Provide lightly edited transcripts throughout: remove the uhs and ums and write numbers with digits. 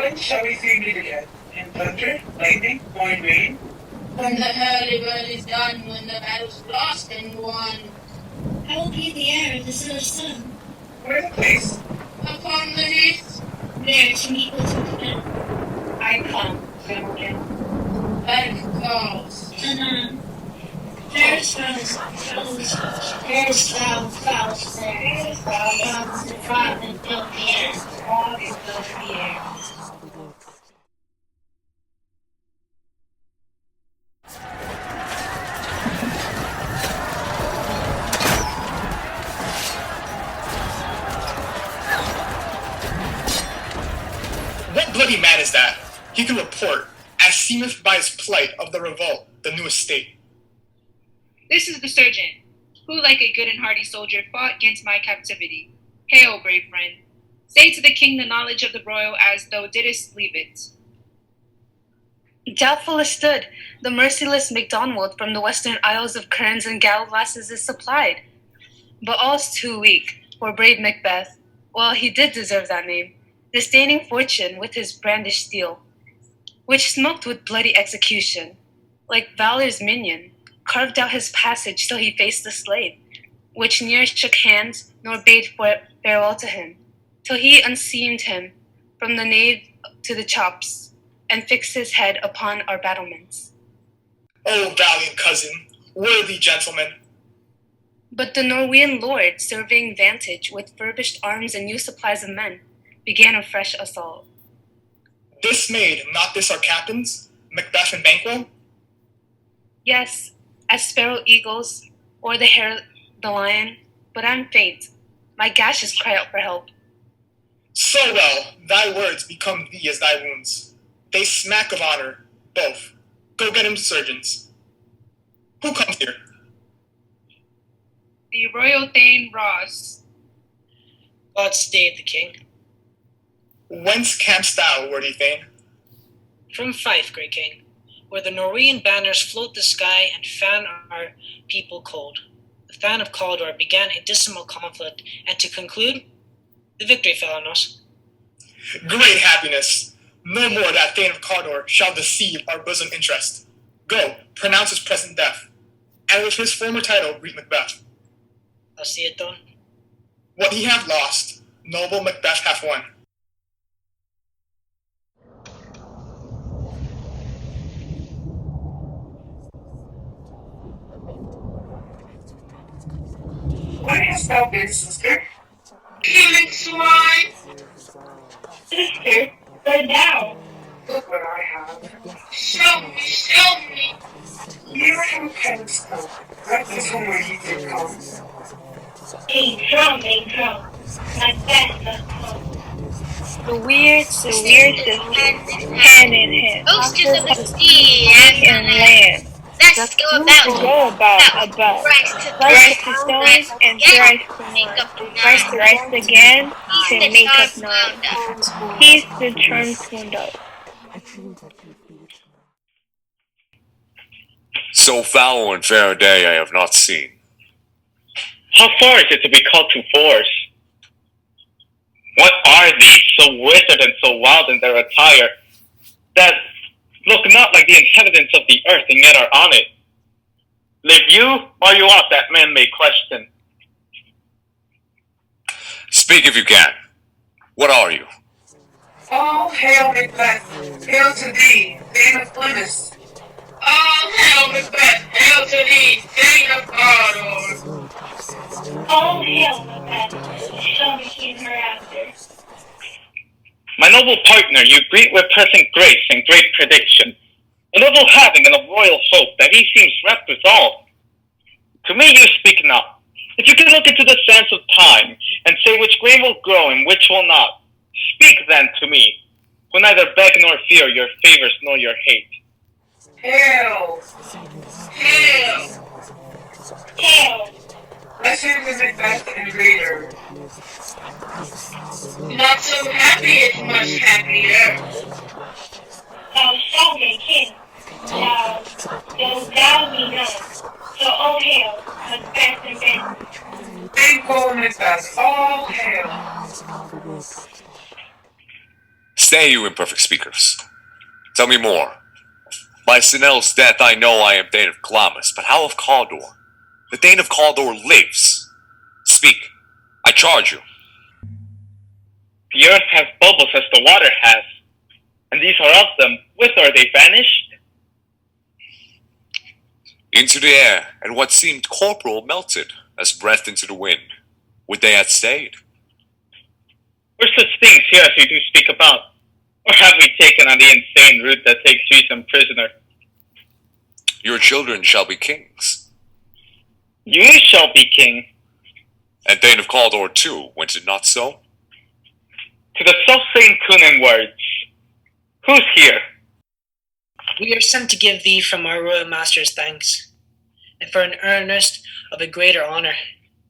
When shall we see meet again? In thunder, lightning, pouring rain? When the hurly burly is done, when the battle's lost and won. I will be the heir of the silver sun. Where's the place? Upon the heath, There to meet with Macbeth. I come, Hamilton. and calls. Anon. Fairest fellows, fairest fellows there. Fairest fellows, Gods that fought and built the air. all is filled the air. What bloody man is that? He can report, as seemeth by his plight of the revolt, the new estate. This is the surgeon, who like a good and hearty soldier fought against my captivity. Hail, brave friend. Say to the king the knowledge of the broil as thou didst leave it. Doubtful as stood, the merciless MacDonald from the western isles of kerns and gallglasses is supplied. But all's too weak for brave Macbeth. Well, he did deserve that name, disdaining fortune with his brandished steel, which smoked with bloody execution, like valor's minion, carved out his passage till he faced the slave, which ne'er shook hands nor bade farewell to him, till he unseamed him from the nave to the chops, and fixed his head upon our battlements. O valiant cousin, worthy gentleman! But the Norwegian lord, surveying vantage with furbished arms and new supplies of men, began a fresh assault. Dismayed, not this our captains, Macbeth and Banquo? Yes, as sparrow eagles, or the hare the lion, but I'm faint. My gashes cry out for help. So well, thy words become thee as thy wounds. They smack of honor, both. Go get him surgeons. Who comes here? The royal Thane Ross. God stayed the king. Whence camest thou, worthy Thane? From Fife, great king, where the Norwegian banners float the sky and fan our people cold. The fan of Cawdor began a dismal conflict, and to conclude, the victory fell on us. Great happiness! No more that Thane of Cawdor shall deceive our bosom interest. Go, pronounce his present death, and with his former title greet Macbeth. I'll see it done. What he hath lost, noble Macbeth hath won. What hast thou been, sister? Killing swine! Sister, but now. Look what I have. Show me, show me! Here from Penstoke, let this home where he did come. Ain't come. Macbeth must come. The weird sisters, hand in hand, Hostess of the sea and land. Let's go about Rise to stones and thrice to make up the rise again to He's the make up charm nine. wound up. He's the charms wound up. So foul and fair a day I have not seen. How far is it to be called to force? What are these, so withered and so wild in their attire, that look not like the inhabitants of the earth and yet are on it? Live you, or are you aught that men may question? Speak if you can. What are you? All hail Macbeth, hail to thee, Thane of Plymouth. All hail Macbeth, hail to thee, Thane of Cawdor. All hail Macbeth, shall be king hereafter. My noble partner, you greet with present grace and great prediction, a noble having and a royal hope that he seems wrapped with all. To me you speak not. If you can look into the sands of time, and say which grain will grow and which will not, speak then to me, who neither beg nor fear your favors nor your hate. Hail! Hail! Hail! Blessed is Macbeth and greater. Not so happy is much happier. Thou shalt be king. Now, though thou be none, so all hail, Macbeth and Ben. Thankful Macbeth, all hail. Stay, you imperfect speakers. Tell me more. By Sinel's death, I know I am Thane of Glamis, but how of Cawdor? The Thane of Cawdor lives. Speak. I charge you. The earth has bubbles as the water has, and these are of them. Whither are they vanished? Into the air, and what seemed corporal melted as breath into the wind. Would they had stayed? Were such things here as we do speak about? Or have we taken on the insane route that takes reason prisoner? Your children shall be kings. You shall be king. And Thane of Cawdor too, went it not so? To the self-same Kunin words. Who's here? We are sent to give thee from our royal master's thanks, and for an earnest of a greater honor,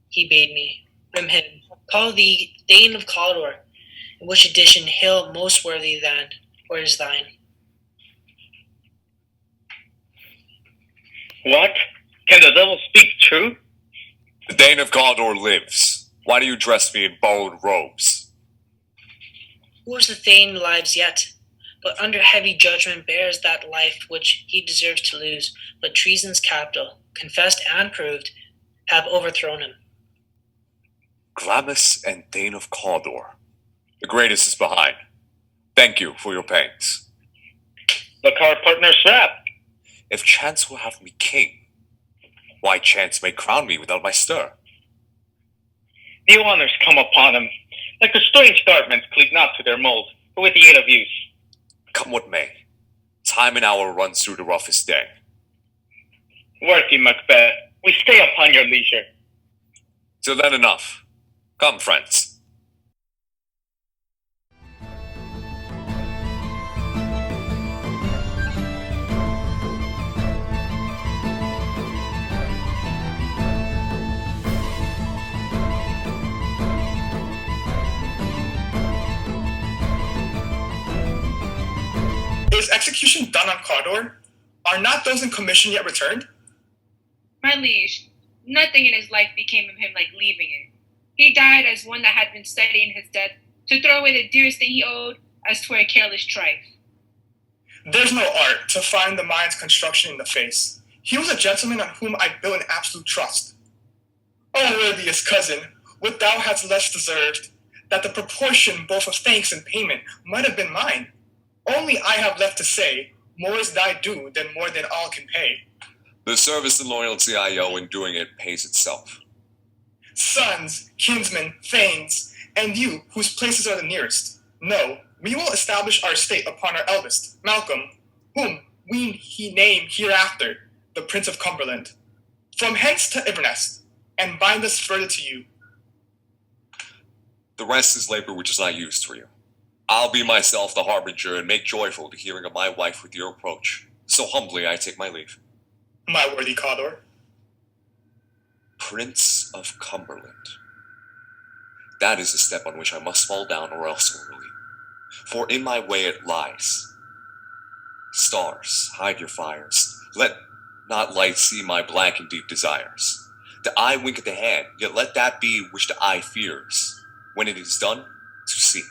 he bade me, from him, call thee Thane of Cawdor, in which edition hail most worthy than, or is thine. What? Can the devil speak true? The Thane of Cawdor lives. Why do you dress me in borrowed robes? Who is the Thane lives yet, but under heavy judgment bears that life which he deserves to lose, but treason's capital, confessed and proved, have overthrown him. Glamis and Thane of Cawdor. The greatest is behind. Thank you for your pains. Look our partner's rap. If chance will have me king, why chance may crown me without my stir? New honors come upon him, like the strange garments cleave not to their mold, but with the aid of use. Come what may, time and hour runs through the roughest day. Worthy Macbeth, we stay upon your leisure. Till then enough. Come, friends. Is execution done on Cawdor? Are not those in commission yet returned? My liege, nothing in his life became of him like leaving it. He died as one that had been studying his death, to throw away the dearest thing he owed, as 'twere a careless trifle. There's no art to find the mind's construction in the face. He was a gentleman on whom I built an absolute trust. O worthiest cousin, what thou hadst less deserved, that the proportion both of thanks and payment might have been mine. Only I have left to say, more is thy due than more than all can pay. The service and loyalty I owe in doing it pays itself. Sons, kinsmen, thanes, and you, whose places are the nearest, know, we will establish our state upon our eldest, Malcolm, whom we name hereafter the Prince of Cumberland, from hence to Inverness, and bind us further to you. The rest is labor which is not used for you. I'll be myself the harbinger and make joyful the hearing of my wife with your approach. So humbly I take my leave. My worthy Cawdor. Prince of Cumberland. That is the step on which I must fall down or else orderly. For in my way it lies. Stars, hide your fires. Let not light see my blank and deep desires. The eye wink at the hand, yet let that be which the eye fears. When it is done, to see.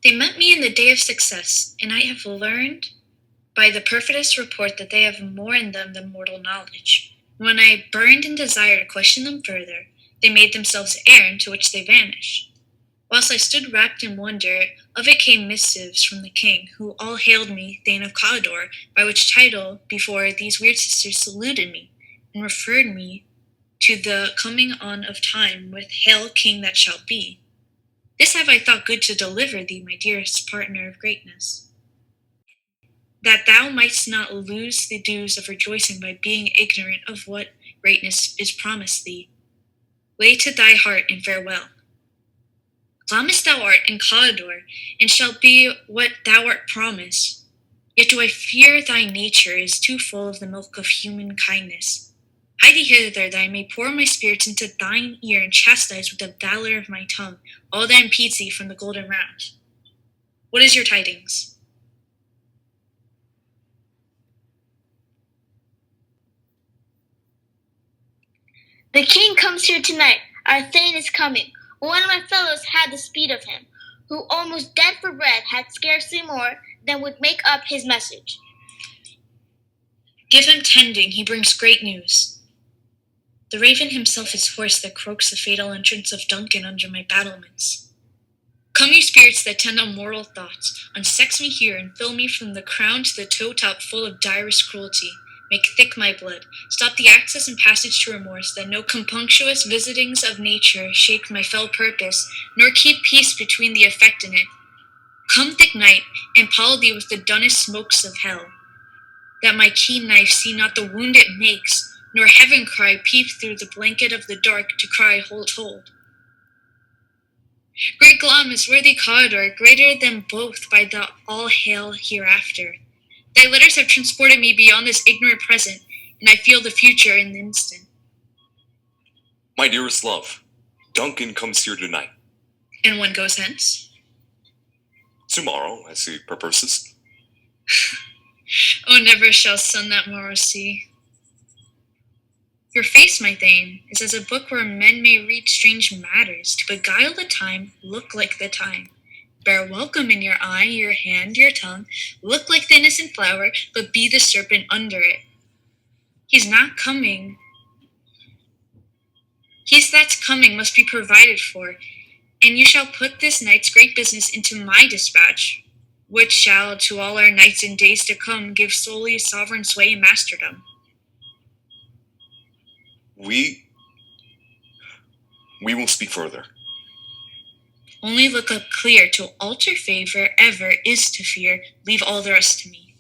They met me in the day of success, and I have learned by the perfidious report that they have more in them than mortal knowledge. When I burned in desire to question them further, they made themselves air into which they vanished. Whilst I stood wrapped in wonder, of it came missives from the king, who all hailed me Thane of Cawdor, by which title before these weird sisters saluted me, and referred me to the coming on of time with Hail King that shall be. This have I thought good to deliver thee, my dearest partner of greatness, that thou mightst not lose the dues of rejoicing by being ignorant of what greatness is promised thee. Lay to thy heart and farewell. Glamis thou art in Calidore, and shalt be what thou art promised. Yet do I fear thy nature is too full of the milk of human kindness. Hie thee hither, that I may pour my spirits into thine ear and chastise with the valor of my tongue all that impedes thee from the golden round. What is your tidings? The king comes here tonight. Our Thane is coming. One of my fellows had the speed of him, who almost dead for bread had scarcely more than would make up his message. Give him tending, he brings great news. The raven himself is hoarse that croaks the fatal entrance of Duncan under my battlements. Come, you spirits that tend on mortal thoughts, unsex me here and fill me from the crown to the toe top full of direst cruelty. Make thick my blood, stop the access and passage to remorse, that no compunctious visitings of nature shake my fell purpose, nor keep peace between the effect in it. Come, thick night, and pall thee with the dunnest smokes of hell, that my keen knife see not the wound it makes, nor heaven cry peep through the blanket of the dark to cry hold, hold. Great Glamis, worthy Calidore, greater than both by the all hail hereafter. Thy letters have transported me beyond this ignorant present, and I feel the future in an instant. My dearest love, Duncan comes here tonight. And one goes hence? Tomorrow, as he purposes. Oh, never shall sun that morrow see. Your face, my Thane, is as a book where men may read strange matters, to beguile the time, look like the time. Bear welcome in your eye, your hand, your tongue, look like the innocent flower, but be the serpent under it. He's not coming. He's that's coming must be provided for, and you shall put this night's great business into my dispatch, which shall to all our nights and days to come give solely sovereign sway and masterdom. We will speak further. Only look up clear, to alter favor ever is to fear, leave all the rest to me.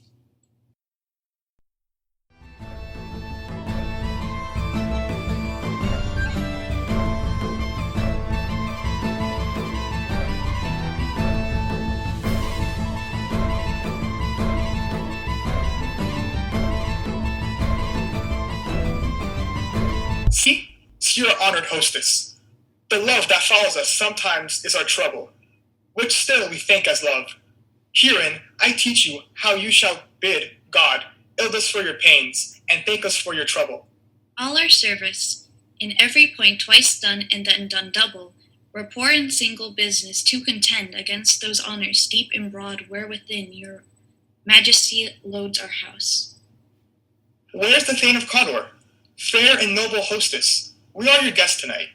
See, your honored hostess. The love that follows us sometimes is our trouble, which still we think as love. Herein I teach you how you shall bid God ill us for your pains, and thank us for your trouble. All our service, in every point twice done and then done double, we're poor in single business to contend against those honors deep and broad wherewithin your majesty loads our house. Where's the Thane of Calidore? Fair and noble hostess, we are your guests tonight.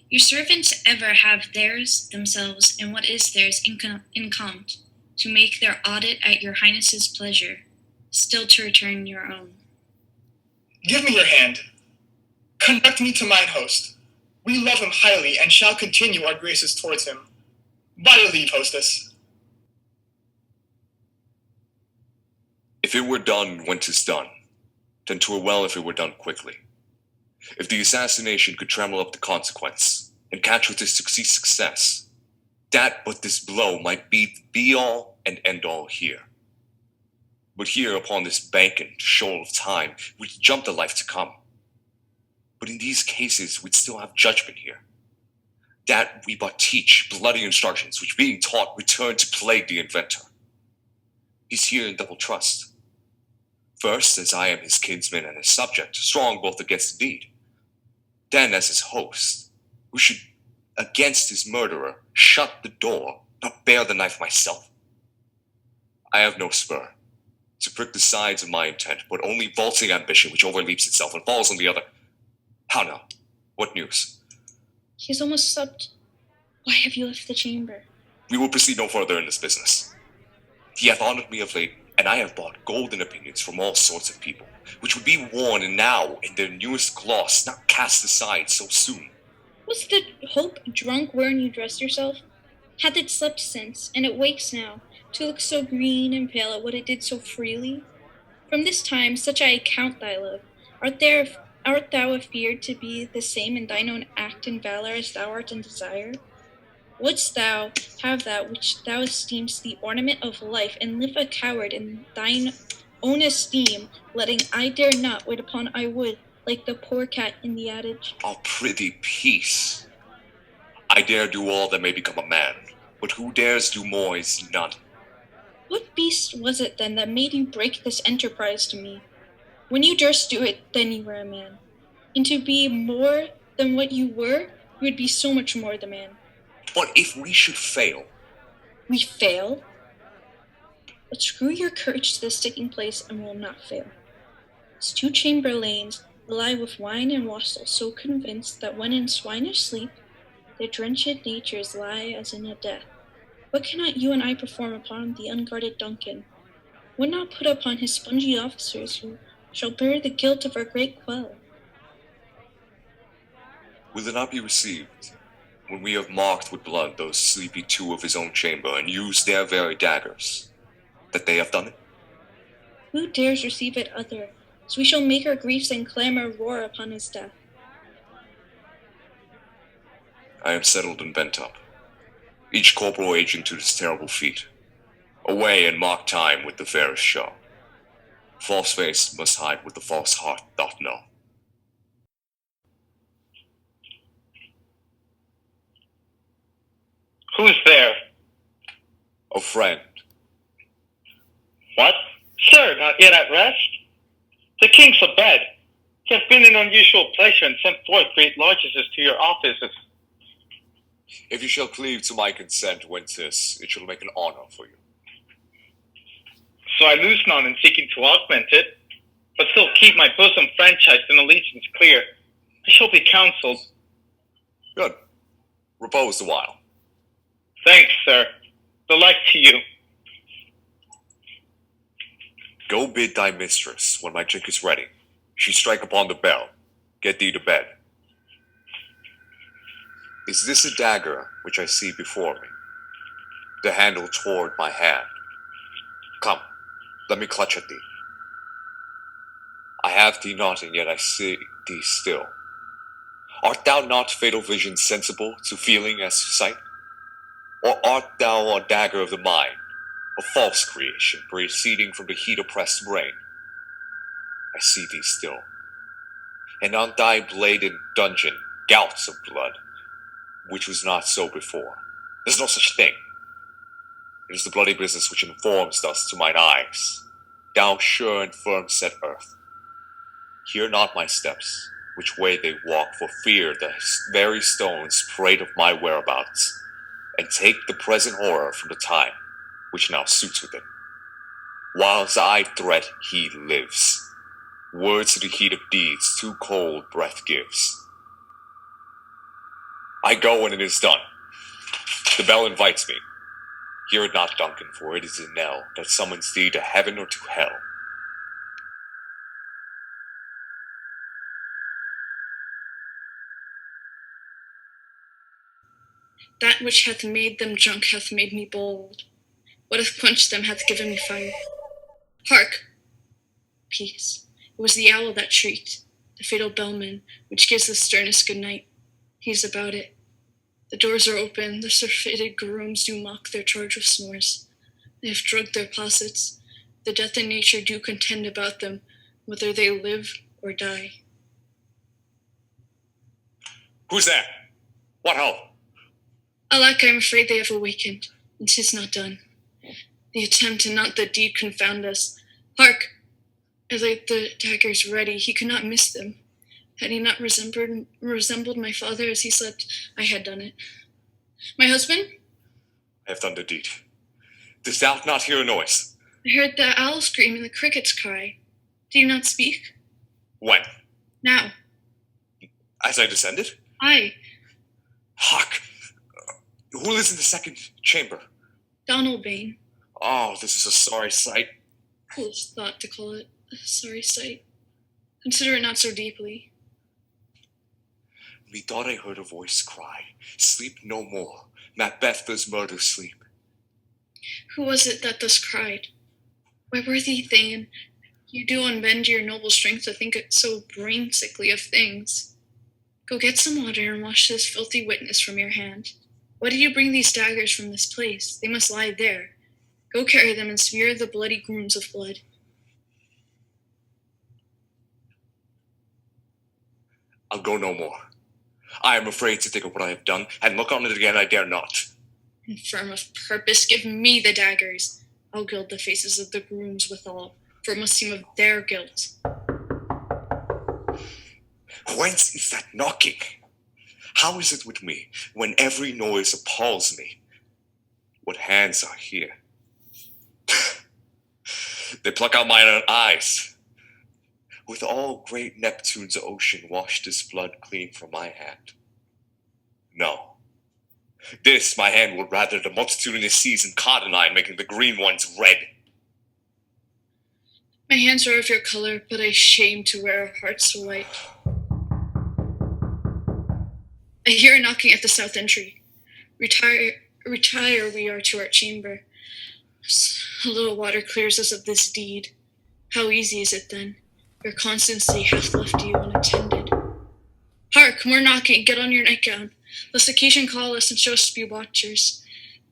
Your servants ever have theirs themselves and what is theirs incomed, to make their audit at your highness's pleasure, still to return your own. Give me your hand. Conduct me to mine host. We love him highly and shall continue our graces towards him. By your leave, hostess. If it were done when 'tis done, then 'twere well if it were done quickly. If the assassination could trammel up the consequence, and catch with its success, that but this blow might be the be-all and end-all here. But here upon this banked shoal of time, we'd jump the life to come. But in these cases, we'd still have judgment here. That we but teach bloody instructions, which being taught return to plague the inventor. He's here in double trust. First, as I am his kinsman and his subject, strong both against the deed. Then, as his host, who should, against his murderer, shut the door, not bear the knife myself. I have no spur to prick the sides of my intent, but only vaulting ambition which overleaps itself and falls on the other. How now? What news? He's almost supped. Why have you left the chamber? We will proceed no further in this business. He hath honored me of late, and I have bought golden opinions from all sorts of people, which would be worn and now in their newest gloss, not cast aside so soon. Was the hope drunk wherein you dressed yourself? Hath it slept since, and it wakes now, to look so green and pale at what it did so freely? From this time such I account thy love. Art thou afeard to be the same in thine own act and valor as thou art in desire? Wouldst thou have that which thou esteem'st the ornament of life, and live a coward in thine own esteem, letting I dare not wait upon I would, like the poor cat in the adage? Oh, prithee, peace. I dare do all that may become a man, but who dares do more is none. What beast was it then that made you break this enterprise to me? When you durst do it, then you were a man. And to be more than what you were, you would be so much more the man. But if we should fail? We fail? But screw your courage to the sticking place, and we'll not fail. As two chamberlains lie with wine and wassail, so convinced that when in swinish sleep, their drenched natures lie as in a death. What cannot you and I perform upon the unguarded Duncan? Would not put upon his spongy officers who shall bear the guilt of our great quell? Will it not be received, when we have marked with blood those sleepy two of his own chamber, and used their very daggers, that they have done it? Who dares receive it other? So we shall make our griefs and clamor roar upon his death. I am settled and bent up, each corporal aging to this terrible feat. Away and mark time with the fairest show. False face must hide what the false heart doth know. Who's there? A friend. What? Sir, not yet at rest? The king's abed. It has been an unusual pleasure and sent forth great largesses to your offices. If you shall cleave to my consent when 'tis, it shall make an honor for you. So I lose none in seeking to augment it, but still keep my bosom franchise and allegiance clear. I shall be counseled. Good. Repose a while. Thanks, sir. The like to you. Go bid thy mistress, when my drink is ready, she strike upon the bell, get thee to bed. Is this a dagger which I see before me? The handle toward my hand. Come, let me clutch at thee. I have thee not, and yet I see thee still. Art thou not fatal vision sensible to feeling as to sight? Or art thou a dagger of the mind, a false creation proceeding from the heat-oppressed brain? I see thee still, and on thy bladed dungeon gouts of blood, which was not so before. There's no such thing. It is the bloody business which informs thus to mine eyes, thou sure and firm set earth. Hear not my steps, which way they walk, for fear the very stones prate of my whereabouts, and take the present horror from the time which now suits with it. Whiles I threat, he lives. Words to the heat of deeds too cold breath gives. I go when it is done. The bell invites me. Hear it not, Duncan, for it is a knell that summons thee to heaven or to hell. That which hath made them drunk hath made me bold. What hath quenched them hath given me fire. Hark! Peace. It was the owl that shrieked, the fatal bellman, which gives the sternest good night. He is about it. The doors are open, the surfeited grooms do mock their charge with snores. They have drugged their possets. The death and nature do contend about them, whether they live or die. Who's there? What ho? Alack, I am afraid they have awakened, and 'tis not done. The attempt and not the deed confound us. Hark! I laid the daggers ready, he could not miss them. Had he not resembled my father as he slept, I had done it. My husband? I have done the deed. Didst thou not hear a noise? I heard the owl scream and the crickets cry. Do you not speak? When? Now. As I descended? Aye. Hark! Who lives in the second chamber? Donald Bain. Oh, this is a sorry sight. Foolish thought to call it a sorry sight. Consider it not so deeply. Methought I heard a voice cry, "Sleep no more, Macbeth does murder sleep." Who was it that thus cried? My worthy Thane, you do unbend your noble strength to think it so brain-sickly of things. Go get some water and wash this filthy witness from your hand. Why did you bring these daggers from this place? They must lie there. Go carry them and smear the bloody grooms with blood. I'll go no more. I am afraid to think of what I have done, and look on it again I dare not. Infirm of purpose, give me the daggers. I'll gild the faces of the grooms withal, for it must seem of their guilt. Whence is that knocking? How is it with me, when every noise appalls me? What hands are here? They pluck out mine own eyes. With all great Neptune's ocean washed this blood clean from my hand. No. This my hand would rather the multitudinous seas and cottonine making the green ones red. My hands are of your color, but I shame to wear a heart so white. I hear a knocking at the south entry. Retire we are to our chamber. A little water clears us of this deed. How easy is it then? Your constancy hath left you unattended. Hark, more knocking, get on your nightgown, lest occasion call us and show us to be watchers.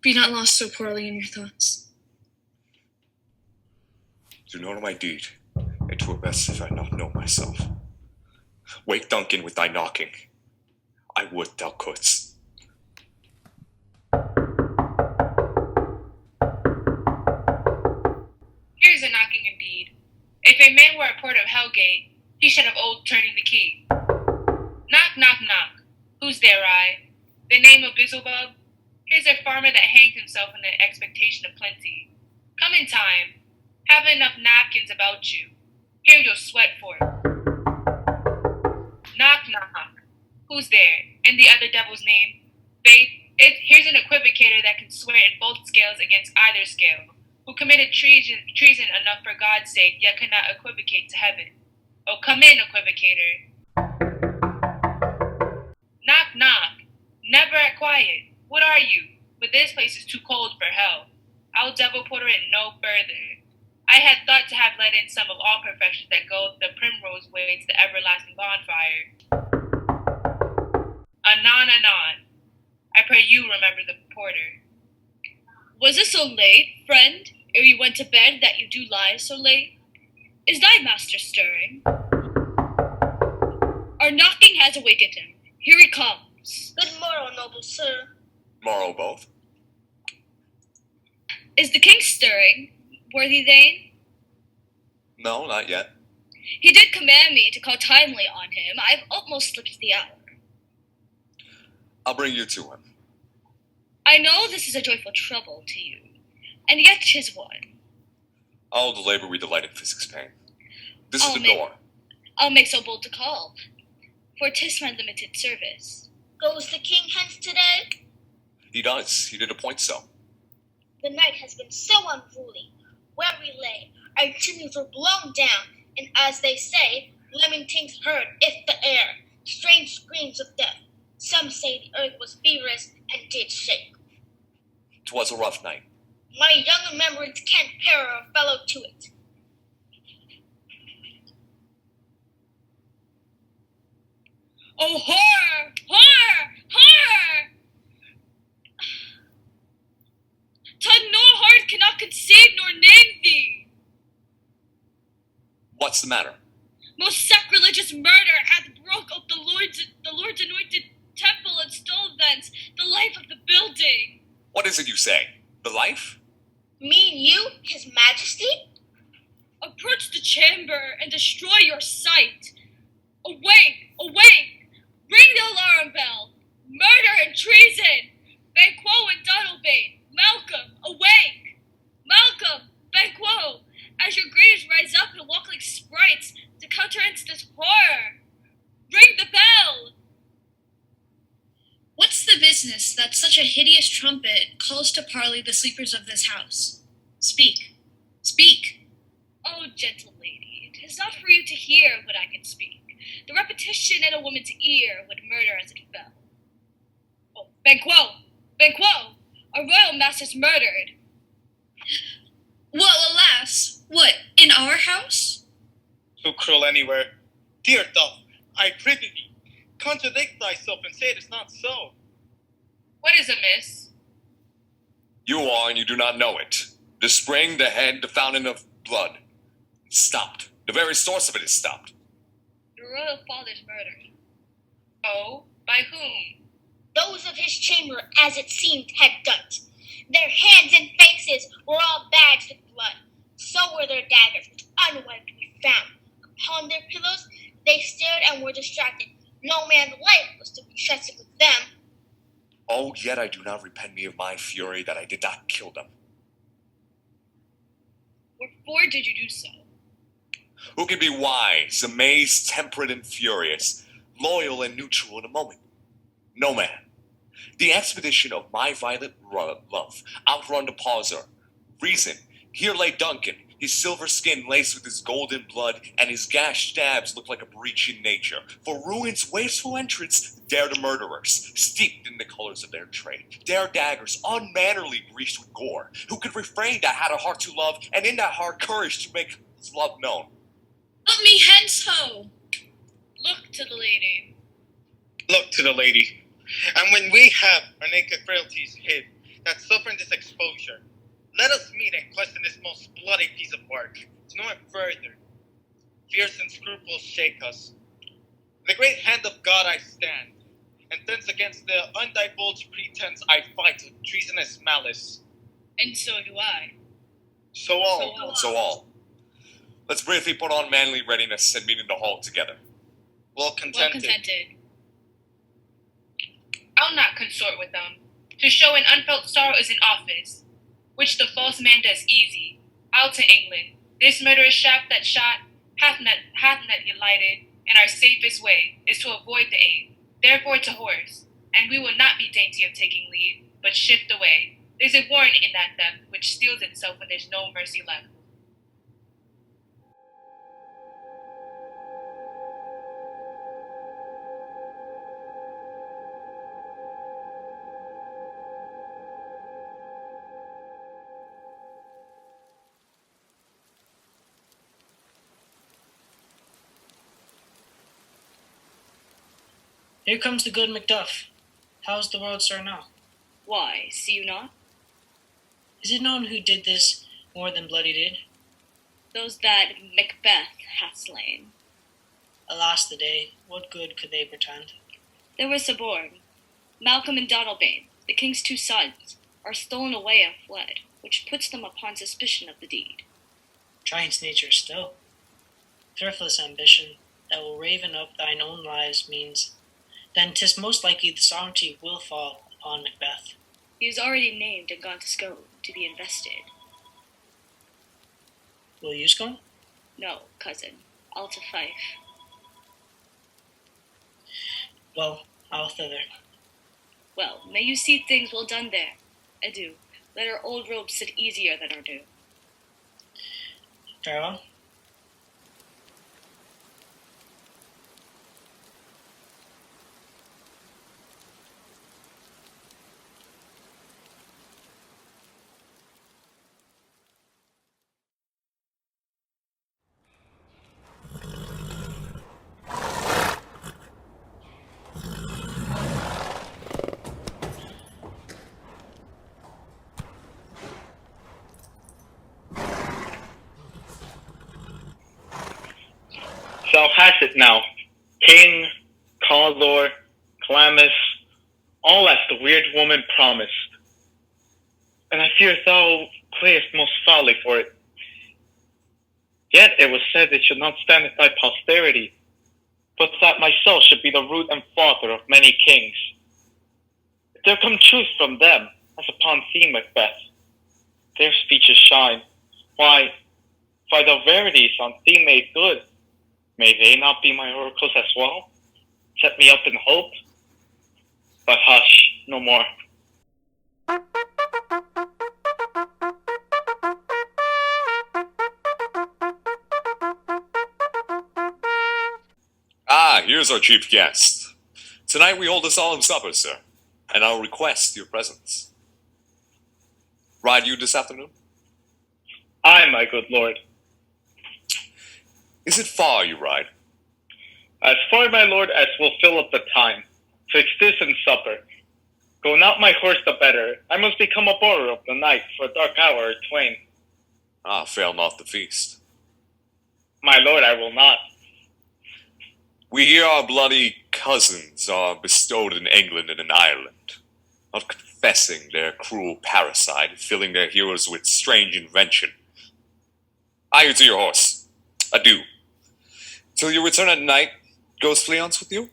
Be not lost so poorly in your thoughts. Do know my deed, it were best if I not know myself. Wake Duncan with thy knocking. I would thou couldst. Here's a knocking indeed. If a man were a port of Hellgate, he should have old turning the key. Knock, knock, knock. Who's there, I? The name of Bizzlebub? Here's a farmer that hanged himself in the expectation of plenty. Come in time. Have enough napkins about you. Here you'll sweat for it. Knock, knock. Who's there? And the other devil's name? Faith, here's an equivocator that can swear in both scales against either scale, who committed treason enough for God's sake, yet cannot equivocate to heaven. Oh, come in, equivocator. Knock, knock. Never at quiet. What are you? But this place is too cold for hell. I'll devil porter it no further. I had thought to have let in some of all professions that go the primrose way to the everlasting bonfire. Anon, anon. I pray you remember the porter. Was it so late, friend, ere you went to bed, that you do lie so late? Is thy master stirring? Our knocking has awakened him. Here he comes. Good morrow, noble sir. Morrow both. Is the king stirring, worthy Thane? No, not yet. He did command me to call timely on him. I've almost slipped the hour. I'll bring you to him. I know this is a joyful trouble to you, and yet 'tis one. All the labor we delight in physics pain. This is the door. I'll make so bold to call, for 'tis my limited service. Goes the king hence today? He does. He did appoint so. The night has been so unruly. Where we lay, our chimneys were blown down, and as they say, lemmings heard if the air, strange screams of death. Some say the earth was feverish and did shake. 'Twas a rough night. My young remembrance can't pair a fellow to it. Oh, horror! Horror! Horror! Tongue nor heart cannot conceive nor name thee. What's the matter? Most sacrilegious murder hath broke up the Lord's anointed temple and stole thence the life of the building. What is it you say? The life? Mean you, his majesty? Approach the chamber and destroy your sight. Awake! Awake! Ring the alarm bell! Murder and treason! Banquo and Donalbain! Malcolm, awake! Malcolm, Banquo! As your graves rise up and walk like sprites to countenance this horror! Ring the bell! What's the business that such a hideous trumpet calls to parley the sleepers of this house? Speak, speak. Oh, gentle lady, it is not for you to hear what I can speak. The repetition in a woman's ear would murder as it fell. Oh, Banquo! Banquo! Our royal master's murdered! Well, alas, what, in our house? So cruel anywhere. Dear dove, I prithee thee, contradict thyself and say it is not so. What is amiss? You are, and you do not know it. The spring, the head, the fountain of blood. It's stopped. The very source of it is stopped. Your royal father's murdered. Oh, by whom? Those of his chamber, as it seemed, had done it. Their hands and faces were all bags with blood. So were their daggers, which unwed could be found. Upon their pillows they stared and were distracted. No man's life was to be trusted with them. Oh, yet I do not repent me of my fury that I did not kill them. Wherefore did you do so? Who can be wise, amazed, temperate, and furious, loyal and neutral in a moment? No man. The expedition of my violent love outrun the pauser. Reason, here lay Duncan, his silver skin laced with his golden blood, and his gashed stabs looked like a breach in nature. For ruin's wasteful entrance, dare the murderers, steeped in the colors of their trade. Dare daggers, unmannerly greased with gore, who could refrain that had a heart to love, and in that heart courage to make his love known. Put me hence, ho! Look to the lady. Look to the lady. And when we have our naked frailties hid, that suffering this exposure, let us meet and question this most bloody piece of work, to know it further. Fears and scruples shake us. In the great hand of God I stand, and thence against the undivulged pretense I fight with treasonous malice. And so do I. So all. Let's briefly put on manly readiness and meet in the hall together. Well contented. Well contented. I'll not consort with them. To show an unfelt sorrow is an office, which the false man does easy. I'll to England. This murderous shaft that shot hath not yet lighted, and our safest way is to avoid the aim. Therefore to horse, and we will not be dainty of taking leave, but shift away. There's a warrant in that theft which steals itself when there's no mercy left. Here comes the good Macduff. How's the world, sir, now? Why, see you not? Is it known who did this more than bloody did? Those that Macbeth hath slain. Alas the day, what good could they pretend? They were suborned. Malcolm and Donalbain, the king's two sons, are stolen away and fled, which puts them upon suspicion of the deed. Giant's nature still. Thriftless ambition that will raven up thine own lives means, then 'tis most likely the sovereignty will fall upon Macbeth. He is already named and gone to Scone to be invested. Will you go? No, cousin. I'll to Fife. Well, I'll thither. Well, may you see things well done there. Adieu. Let our old robes sit easier than our new. Farewell. Thou hast it now. King, Cawdor, Glamis, all as the weird woman promised. And I fear thou playest most foully for it. Yet it was said it should not stand with thy posterity, but that myself should be the root and father of many kings. If there come truth from them, as upon thee, Macbeth, their speeches shine. Why the verities on thee made good, may they not be my oracles as well? Set me up in hope? But hush, no more. is our chief guest. Tonight we hold a solemn supper, sir, and I'll request your presence. Ride you this afternoon? Aye, my good lord. Is it far you ride? As far, my lord, as will fill up the time. 'Twixt this and supper. Go not my horse the better. I must become a borer of the night for a dark hour or twain. Ah, fail not the feast. My lord, I will not. We hear our bloody cousins are bestowed in England and in Ireland, not confessing their cruel parricide, filling their heroes with strange invention. Hie you to your horse. Adieu. Till you return at night, goes Fleance with you?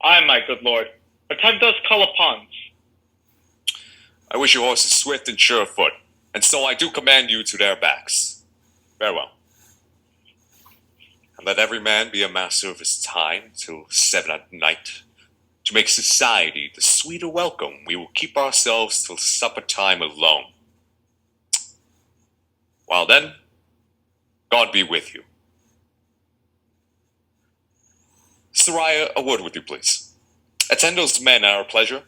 Aye, my good lord. Our time does call upon us. I wish your horses swift and sure of foot, and so I do command you to their backs. Farewell. And let every man be a master of his time till 7 at night. To make society the sweeter welcome, we will keep ourselves till supper time alone. While then, God be with you. Soraya, a word with you, please. Attend those men at our pleasure.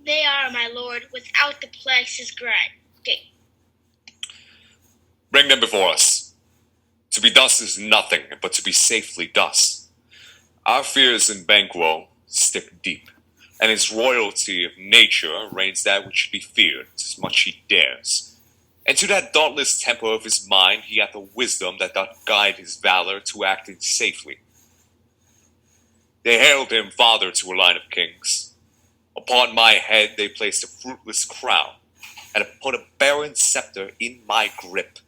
They are, my lord, without the place's gate. Bring them before us. To be thus is nothing, but to be safely thus. Our fears in Banquo stick deep, and his royalty of nature reigns that which should be feared, as much he dares. And to that dauntless temper of his mind he hath a wisdom that doth guide his valor to act in safely. They hailed him father to a line of kings. Upon my head they placed a fruitless crown, and have put a barren scepter in my grip.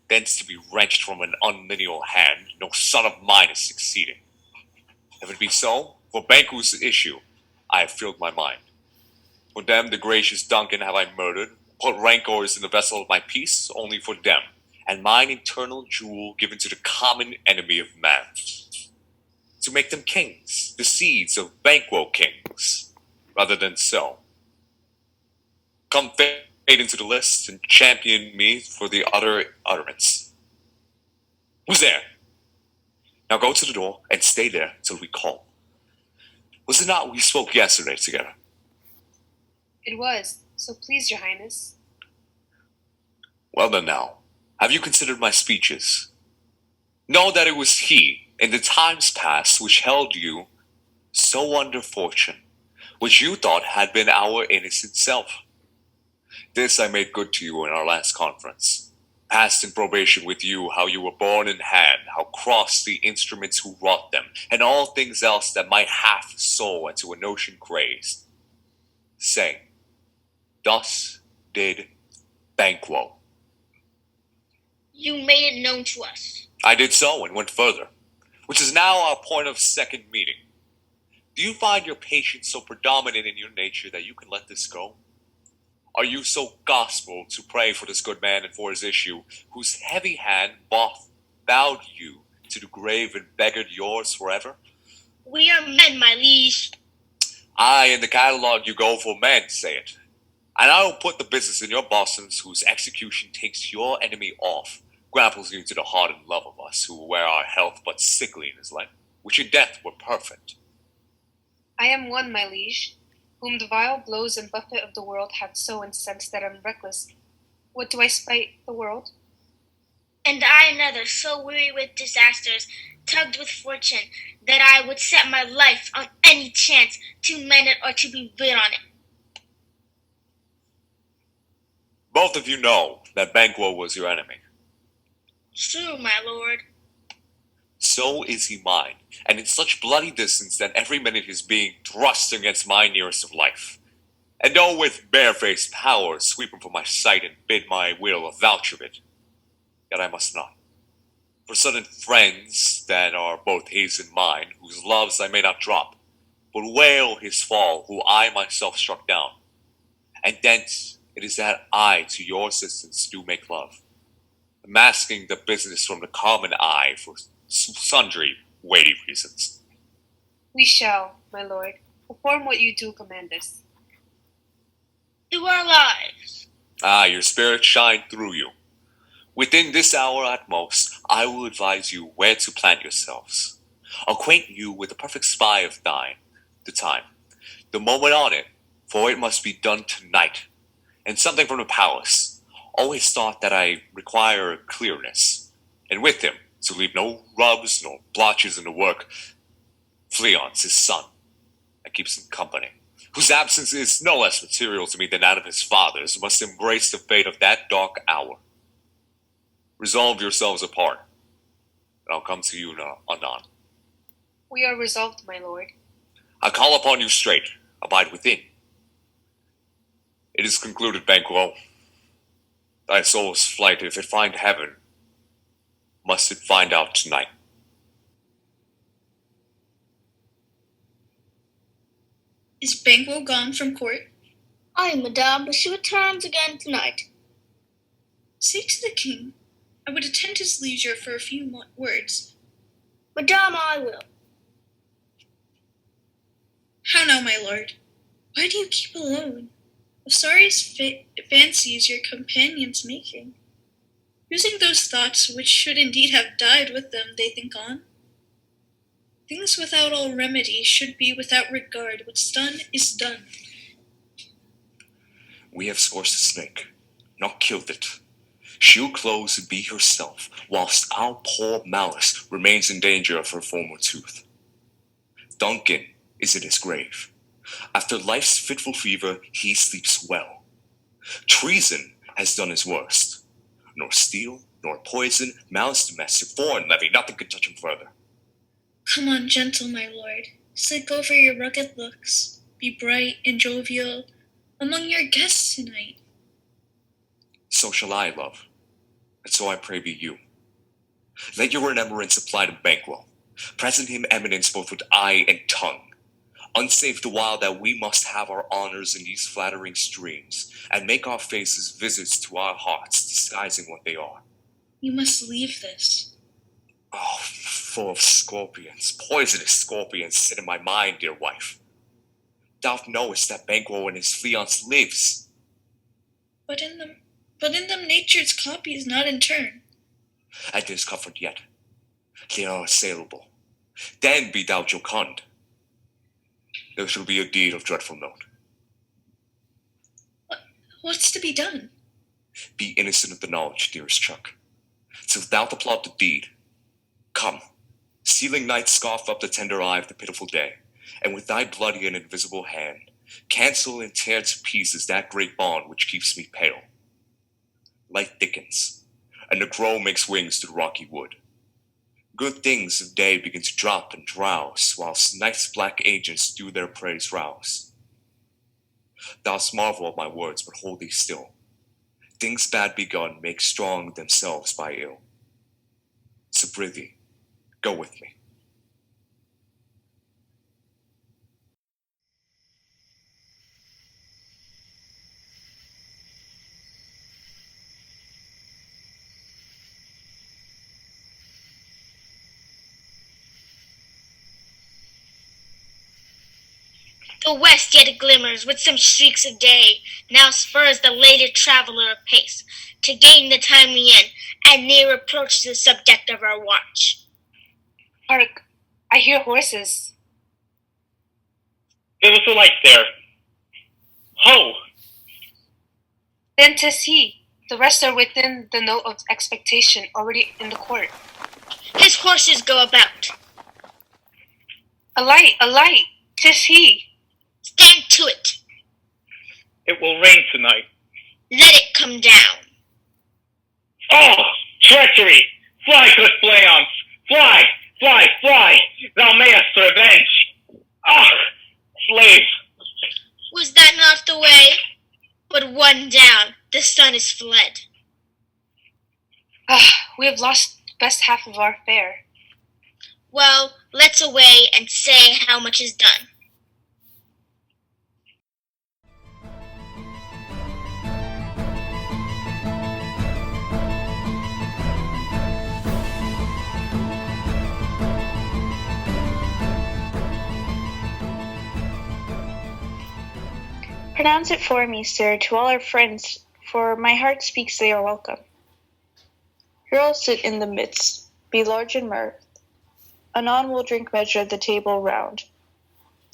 Thence to be wrenched from an unlineal hand, no son of mine is succeeding. If it be so, for Banquo's issue, I have filled my mind. For them the gracious Duncan have I murdered, put rancors in the vessel of my peace, only for them, and mine eternal jewel given to the common enemy of man. To make them kings, the seeds of Banquo kings, rather than so. Come fade into the list and champion me for the utter utterance. Who's there? Now go to the door and stay there till we call. Was it not we spoke yesterday together? It was, so please, your highness. Well then now, have you considered my speeches? Know that it was he, in the times past, which held you so under fortune, which you thought had been our innocent self. This I made good to you in our last conference. Passed in probation with you how you were born in hand, how crossed the instruments who wrought them, and all things else that might half soul into a notion crazed. Saying, thus did Banquo. You made it known to us. I did so and went further, which is now our point of second meeting. Do you find your patience so predominant in your nature that you can let this go? Are you so gospel to pray for this good man and for his issue, whose heavy hand bowed you to the grave and beggared yours forever? We are men, my liege. Aye, in the catalogue you go for men, say it. And I will put the business in your bosoms whose execution takes your enemy off, grapples you to the heart and love of us, who wear our health but sickly in his life, which in death were perfect. I am one, my liege, whom the vile blows and buffet of the world hath so incensed that I'm reckless. What do I spite the world? And I another, so weary with disasters, tugged with fortune, that I would set my life on any chance to mend it or to be rid on it. Both of you know that Banquo was your enemy. True, my lord. So is he mine, and in such bloody distance that every minute is being thrust against my nearest of life. And though with barefaced power sweep him from my sight and bid my will avouch of it, yet I must not. For certain friends that are both his and mine, whose loves I may not drop, but wail his fall, who I myself struck down. And thence it is that I to your assistance do make love, masking the business from the common eye for sundry weighty reasons. We shall, my lord, perform what you do command us. Through our lives. Ah, your spirit shine through you. Within this hour at most, I will advise you where to plant yourselves. acquaint you with the perfect spy of thine, the time, the moment on it, for it must be done tonight, and something from the palace. Always thought that I require clearness, and with him, to leave no rubs nor blotches in the work, Fleance, his son, that keeps him company, whose absence is no less material to me than that of his father's, must embrace the fate of that dark hour. Resolve yourselves apart, and I'll come to you anon. We are resolved, my lord. I call upon you straight. Abide within. It is concluded, Banquo. Thy soul's flight, if it find heaven, must it find out tonight. Is Banquo gone from court? Aye, madame, but she returns again tonight. Say to the king, I would attend his leisure for a few words. Madame, I will. How now, my lord? Why do you keep alone? Of sorriest fancies your companions making, using those thoughts which should indeed have died with them they think on. Things without all remedy should be without regard. What's done is done. We have scourged the snake, not killed it. She'll close and be herself, whilst our poor Malice remains in danger of her former tooth. Duncan is in his grave. After life's fitful fever, he sleeps well. Treason has done his worst. Nor steel, nor poison, malice domestic, foreign levy, nothing could touch him further. Come on, gentle, my lord. Slip over your rugged looks. Be bright and jovial among your guests tonight. So shall I, love, and so I pray be you. Let your remembrance apply to Banquo. Present him eminence both with eye and tongue. Unsafe the while that we must have our honors in these flattering streams, and make our faces visits to our hearts, disguising what they are. You must leave this. Oh, full of scorpions, poisonous scorpions sit in my mind, dear wife. Thou knowest that Banquo and his fiancé lives. But in them nature's copy is not in turn. And there's comfort yet. They are assailable. Then be thou jocund. There shall be a deed of dreadful note. What's to be done? Be innocent of the knowledge, dearest Chuck. Till thou applaud the deed. Come, sealing night scoff up the tender eye of the pitiful day, and with thy bloody and invisible hand, cancel and tear to pieces that great bond which keeps me pale. Light thickens, and the crow makes wings to the rocky wood. Good things of day begin to drop and drowse, whilst night's black agents do their praise rouse. Thou'st marvel at my words, but hold thee still. Things bad begun make strong themselves by ill. So prithee, go with me. The west yet glimmers with some streaks of day, now spurs the later traveller apace, to gain the timely end, and near approach the subject of our watch. Hark, I hear horses. There was a light there. Ho! Then 'tis he. The rest are within the note of expectation, already in the court. His horses go about. A light, 'tis he. Stand to it. It will rain tonight. Let it come down. Oh, treachery! Fly, good Fleance! Fly, fly, fly! Thou mayest revenge! Ah, slave! Was that not the way? But one down, the sun is fled. We have lost the best half of our fare. Well, let's away and say how much is done. Pronounce it for me, sir, to all our friends, for my heart speaks they are welcome. Here I'll sit in the midst, be large in mirth, Anon will drink measure the table round.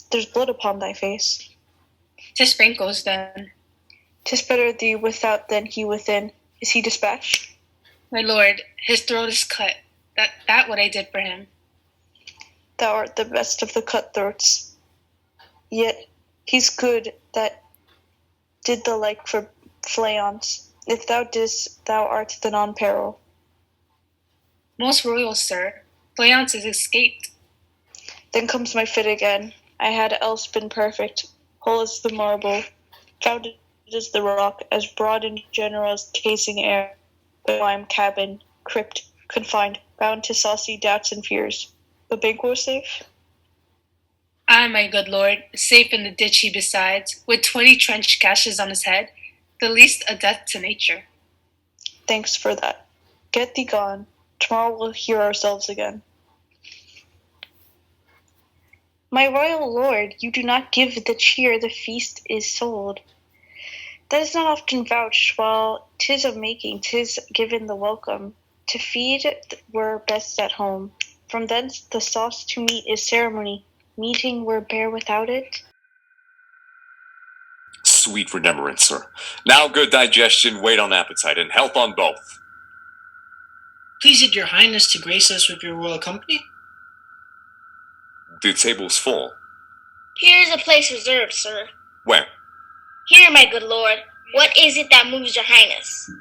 There's blood upon thy face. 'Tis sprinkles then. 'Tis better thee without than he within. Is he dispatched? My lord, his throat is cut. That what I did for him. Thou art the best of the cutthroats. Yet he's good that did the like for Fleance. If thou didst, thou art the non-peril. Most royal sir, Fleance is escaped. Then comes my fit again. I had else been perfect, whole as the marble, founded as the rock, as broad and general as casing air. But now I'm cabin, crypt, confined, bound to saucy doubts and fears. The banquo safe? Ah, my good lord, safe in the ditch he besides, with 20 trench gashes on his head, the least a death to nature. Thanks for that. Get thee gone. Tomorrow we'll hear ourselves again. My royal lord, you do not give the cheer the feast is sold. That is not often vouched, while 'tis of making, 'tis given the welcome. To feed were best at home. From thence the sauce to meat is ceremony. Meeting were bare without it. Sweet remembrancer. Now good digestion, wait on appetite, and health on both. Please it your highness to grace us with your royal company? The table's full. Here is a place reserved, sir. Where? Here, my good lord. What is it that moves your highness?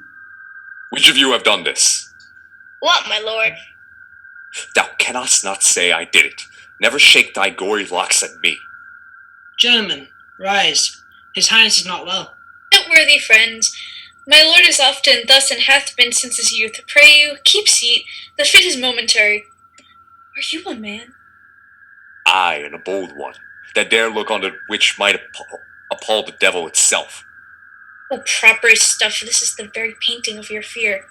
Which of you have done this? What, my lord? Thou canst not say I did it. Never shake thy gory locks at me. Gentlemen, rise. His highness is not well. Noteworthy friends, my lord is often thus and hath been since his youth. Pray you, keep seat. The fit is momentary. Are you a man? I, and a bold one, that dare look on the which might appall the devil itself. Oh, proper stuff, this is the very painting of your fear.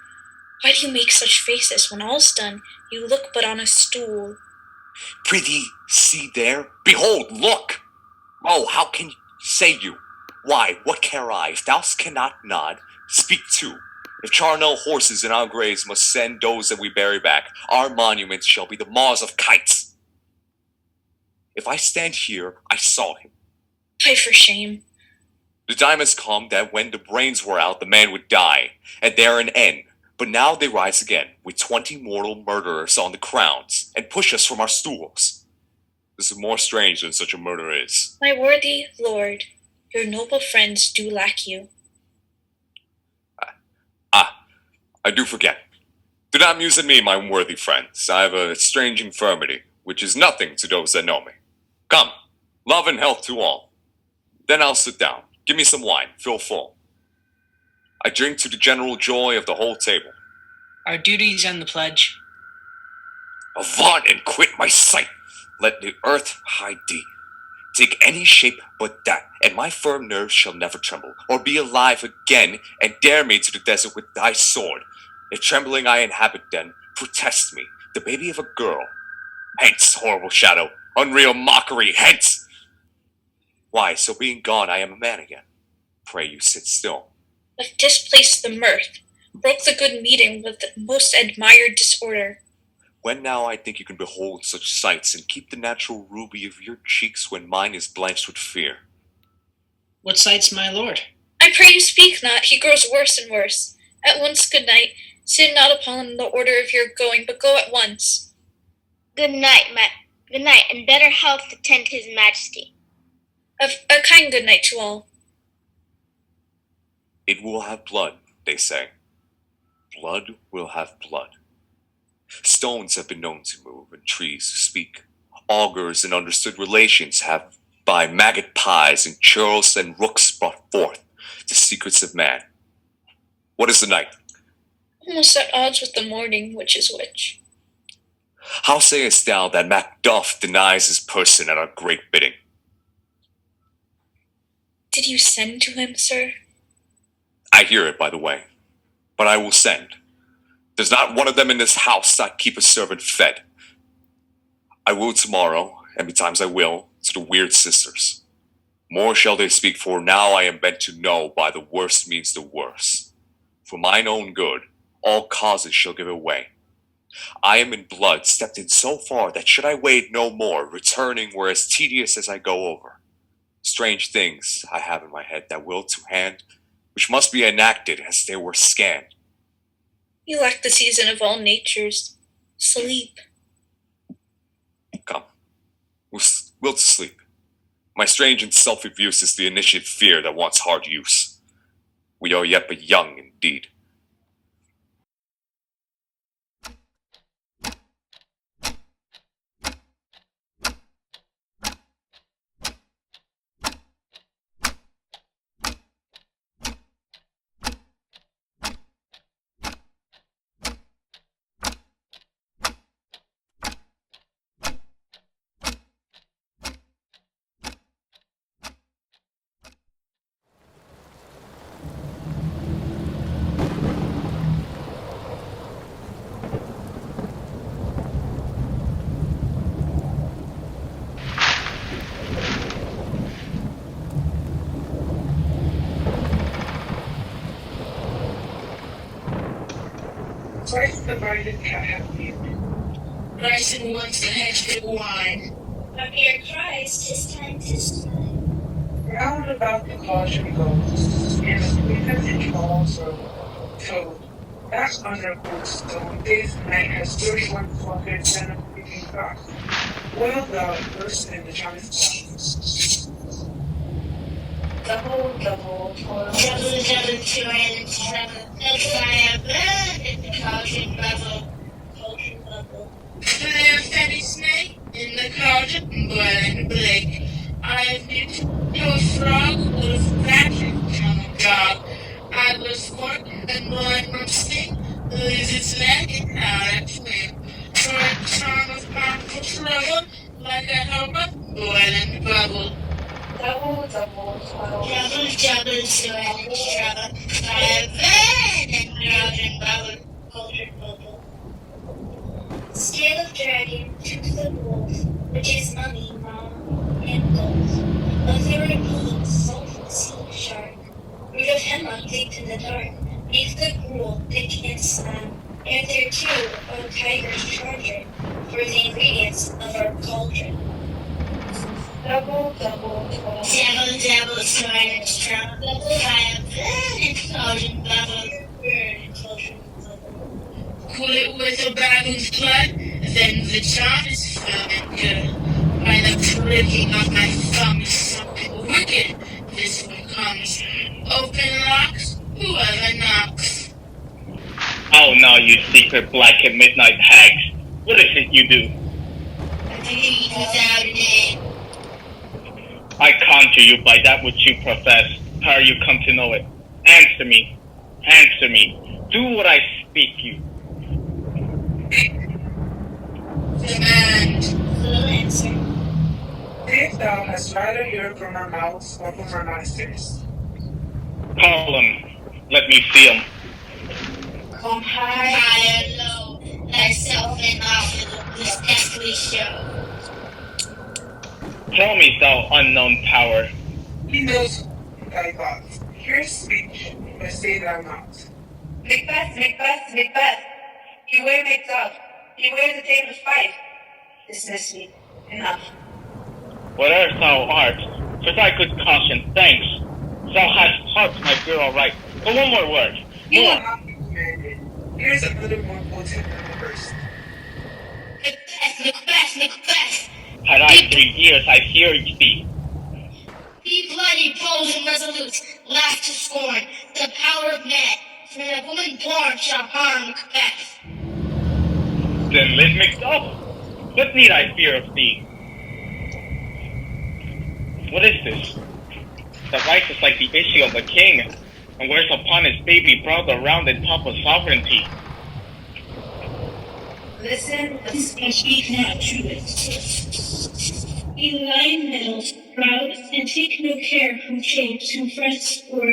Why do you make such faces? When all's done, you look but on a stool. Prithee, see there? Behold, look! Oh, how can say you? Why, what care I? If thou cannot nod, speak too. If charnel horses in our graves must send those that we bury back, our monuments shall be the maws of kites. If I stand here, I saw him. Fie for shame. The time has come that when the brains were out, the man would die, and there an end. But now they rise again, with 20 mortal murderers on the crowns, and push us from our stools. This is more strange than such a murder is. My worthy lord, your noble friends do lack you. I do forget. Do not muse at me, my worthy friends. I have a strange infirmity, which is nothing to those that know me. Come, love and health to all. Then I'll sit down. Give me some wine, fill full. I drink to the general joy of the whole table. Our duties and the pledge. Avaunt and quit my sight. Let the earth hide thee. Take any shape but that, and my firm nerves shall never tremble, or be alive again, and dare me to the desert with thy sword. If trembling I inhabit then, protest me, the baby of a girl. Hence, horrible shadow, unreal mockery, hence! Why, so being gone, I am a man again. Pray you sit still. Have displaced the mirth, broke the good meeting with the most admired disorder. When now I think you can behold such sights, and keep the natural ruby of your cheeks when mine is blanched with fear. What sights, my lord? I pray you speak not, he grows worse and worse. At once good night. Sit not upon the order of your going, but go at once. Good night, good night, and better health attend his majesty. A kind good night to all. It will have blood, they say. Blood will have blood. Stones have been known to move, and trees to speak. Augurs and understood relations have by maggot pies and churls and rooks brought forth the secrets of man. What is the night? Almost at odds with the morning, which is which. How sayest thou that Macbeth denies his person at our great bidding? Did you send to him, sir? I hear it, by the way, but I will send. There's not one of them in this house that keep a servant fed. I will tomorrow, and betimes I will, to the weird sisters. More shall they speak, for now I am bent to know by the worst means the worst. For mine own good, all causes shall give way. I am in blood, stepped in so far that should I wade no more, returning were as tedious as I go over. Strange things I have in my head that will to hand, which must be enacted as they were scanned. You lack the season of all natures, sleep. Come, will to sleep. My strange and self-abuse is the initiative fear that wants hard use. We are yet but young indeed. Twice the minded cat have viewed. Thrice and once the hedge did whine. A mere cries, 'tis time, 'tis time. Round about the cauldron goes, and the quickest it falls toad. Back under a cold stone, day's night has 31 flunkered and a creeping cock. Boiled out first in the Chinese box. Double, double, toil. Double, double, toil, trouble. That's why I burn in the cauldron bubble. Cauldron bubble. Flare fatty snake in the cauldron, boiling blake. I nipped to a frog with a vacuum tongue dog. I was forked and blood from sting, lose its leg and out at swim. For a charm of harmful trouble, like a helper, boiling bubble. Double, double, toil. Double, double, toil and trouble. I burn in the cauldron bubble. Cauldron bubble. Scale of dragon, tooth of wolf, which is mummy, mom, and gold. A third being, sulphur sea shark. Root of hemlock baked in the dark. Beef the gruel, thick and slim. And there too, a tiger's charger, for the ingredients of our cauldron. Double, double, toil. Double, double, toil and trouble. Double, I am burn in cauldron bubble. Burn in cauldron bubble. Cool it with a baboon's blood, then the charm is firm and good. By the pricking of my thumbs, something wicked this one comes. Open locks, whoever knocks. Oh, now you secret black and midnight hags. What is it you do? A deed without a name. I conjure you by that which you profess. How you come to know it? Answer me. Answer me. Do what I speak you. Demand. Little answer. If thou hast rather heard from our mouths or from our masters. Call him. Let me see him. Come high and low, thyself and often this deathly show. Tell me, thou unknown power. He knows thy thoughts. Hear speech, but say thou not. Macbeth, Macbeth, Macbeth. Beware Macduff. Beware the Dame of Fife. Dismiss me. Enough. Whatever thou art, for thy good caution, thanks. Thou hast taught my fear all right. But one more word. You will More. not be commanded. Here's another more potent than the first. Macbeth, Macbeth, Macbeth. Had I 3 ears, I'd hear thee. Be bloody, bold, and resolute. Laugh to scorn the power of man. For a woman born shall harm Macbeth. Then let Macduff. What need I fear of thee? What is this? The right is like the issue of a king, and wears upon his baby brow the round and top of sovereignty. Listen, but Speak not truth. Be lion-mettled, proud, and take no care who shapes, who frets, or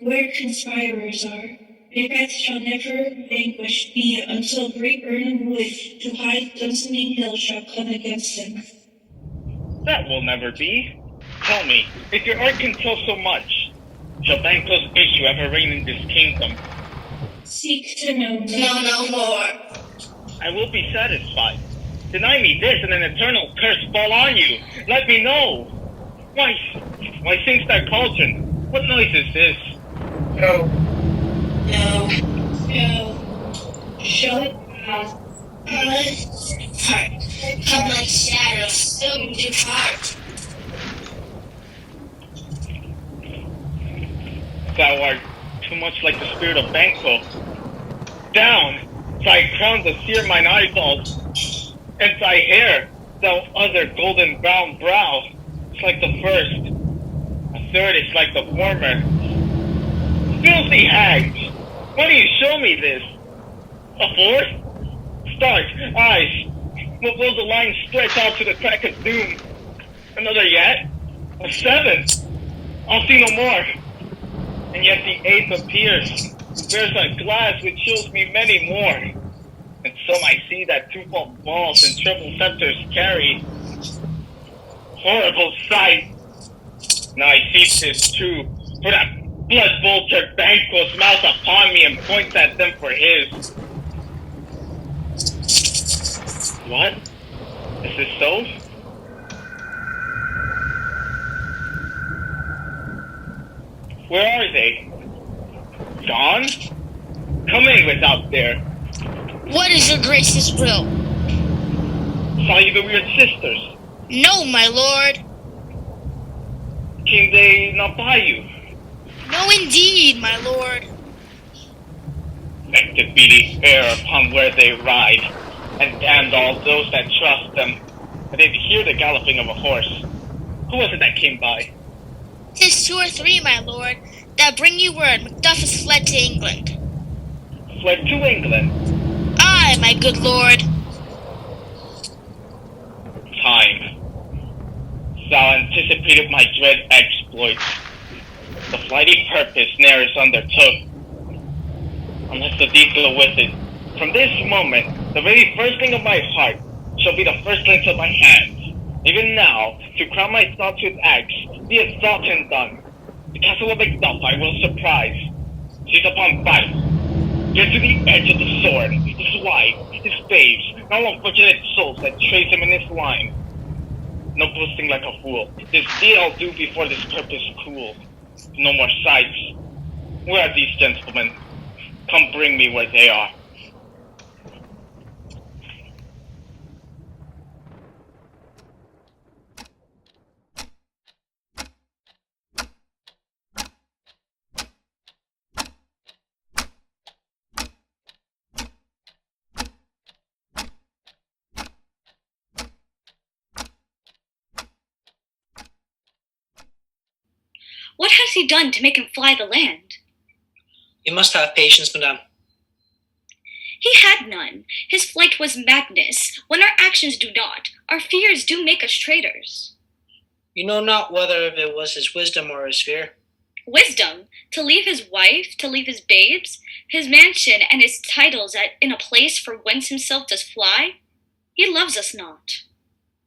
where conspirers are. Macbeth shall never vanquished be until great Birnam wood to hide Dunsinane Hill shall come against him. That will never be. Tell me, if your art can tell so much, shall Banquo's issue ever reign in this kingdom? Seek to know no more. I will be satisfied. Deny me this and an eternal curse fall on you. Let me know. Why sings that cauldron? What noise is this? No. No. No. Show it now. Heart. Come like shadows, soon depart. Thou art too much like the spirit of Banquo. Down, thy crown does sear mine eyeballs, and thy hair, thou other golden brown brow, is like the first. A third is like the former. Filthy hags! Why do you show me this? A fourth? Stark eyes! What will the line stretch out to the crack of doom? Another yet? A seventh? I'll see no more. And yet the eighth appears, who bears a glass which shows me many more. And some I see that twofold balls and triple scepters carry. Horrible sight! Now I see 'tis true, for that blood vulture Banquo smiles upon me and points at them for his. What? Is this so? Where are they? Gone? Come in without there. What is your grace's will? Saw you the weird sisters. No, my lord. Came they not by you? No, indeed, my lord. Blessed be the air upon where they ride, and damned all those that trust them. And they hear the galloping of a horse. Who was it that came by? 'Tis 2 or 3, my lord, that bring you word Macduff is fled to England. Fled to England? Aye, my good lord. Time. Thou anticipated my dread exploits. The flighty purpose ne'er is undertook, unless the deed go with it. From this moment, the very first thing of my heart shall be the first length of my hands. Even now, to crown my thoughts with acts, be it thought and done. The castle of Macduff I will surprise. Seize upon fight. Get to the edge of the sword, his wife, his babes, and all unfortunate souls that trace him in his line. No boasting like a fool. This deed I'll do before this purpose cool. No more sights. Where are these gentlemen? Come bring me where they are. What has he done to make him fly the land? You must have patience, madame. He had none. His flight was madness. When our actions do not, our fears do make us traitors. You know not whether it was his wisdom or his fear. Wisdom? To leave his wife, to leave his babes, his mansion and his titles in a place for whence himself does fly? He loves us not.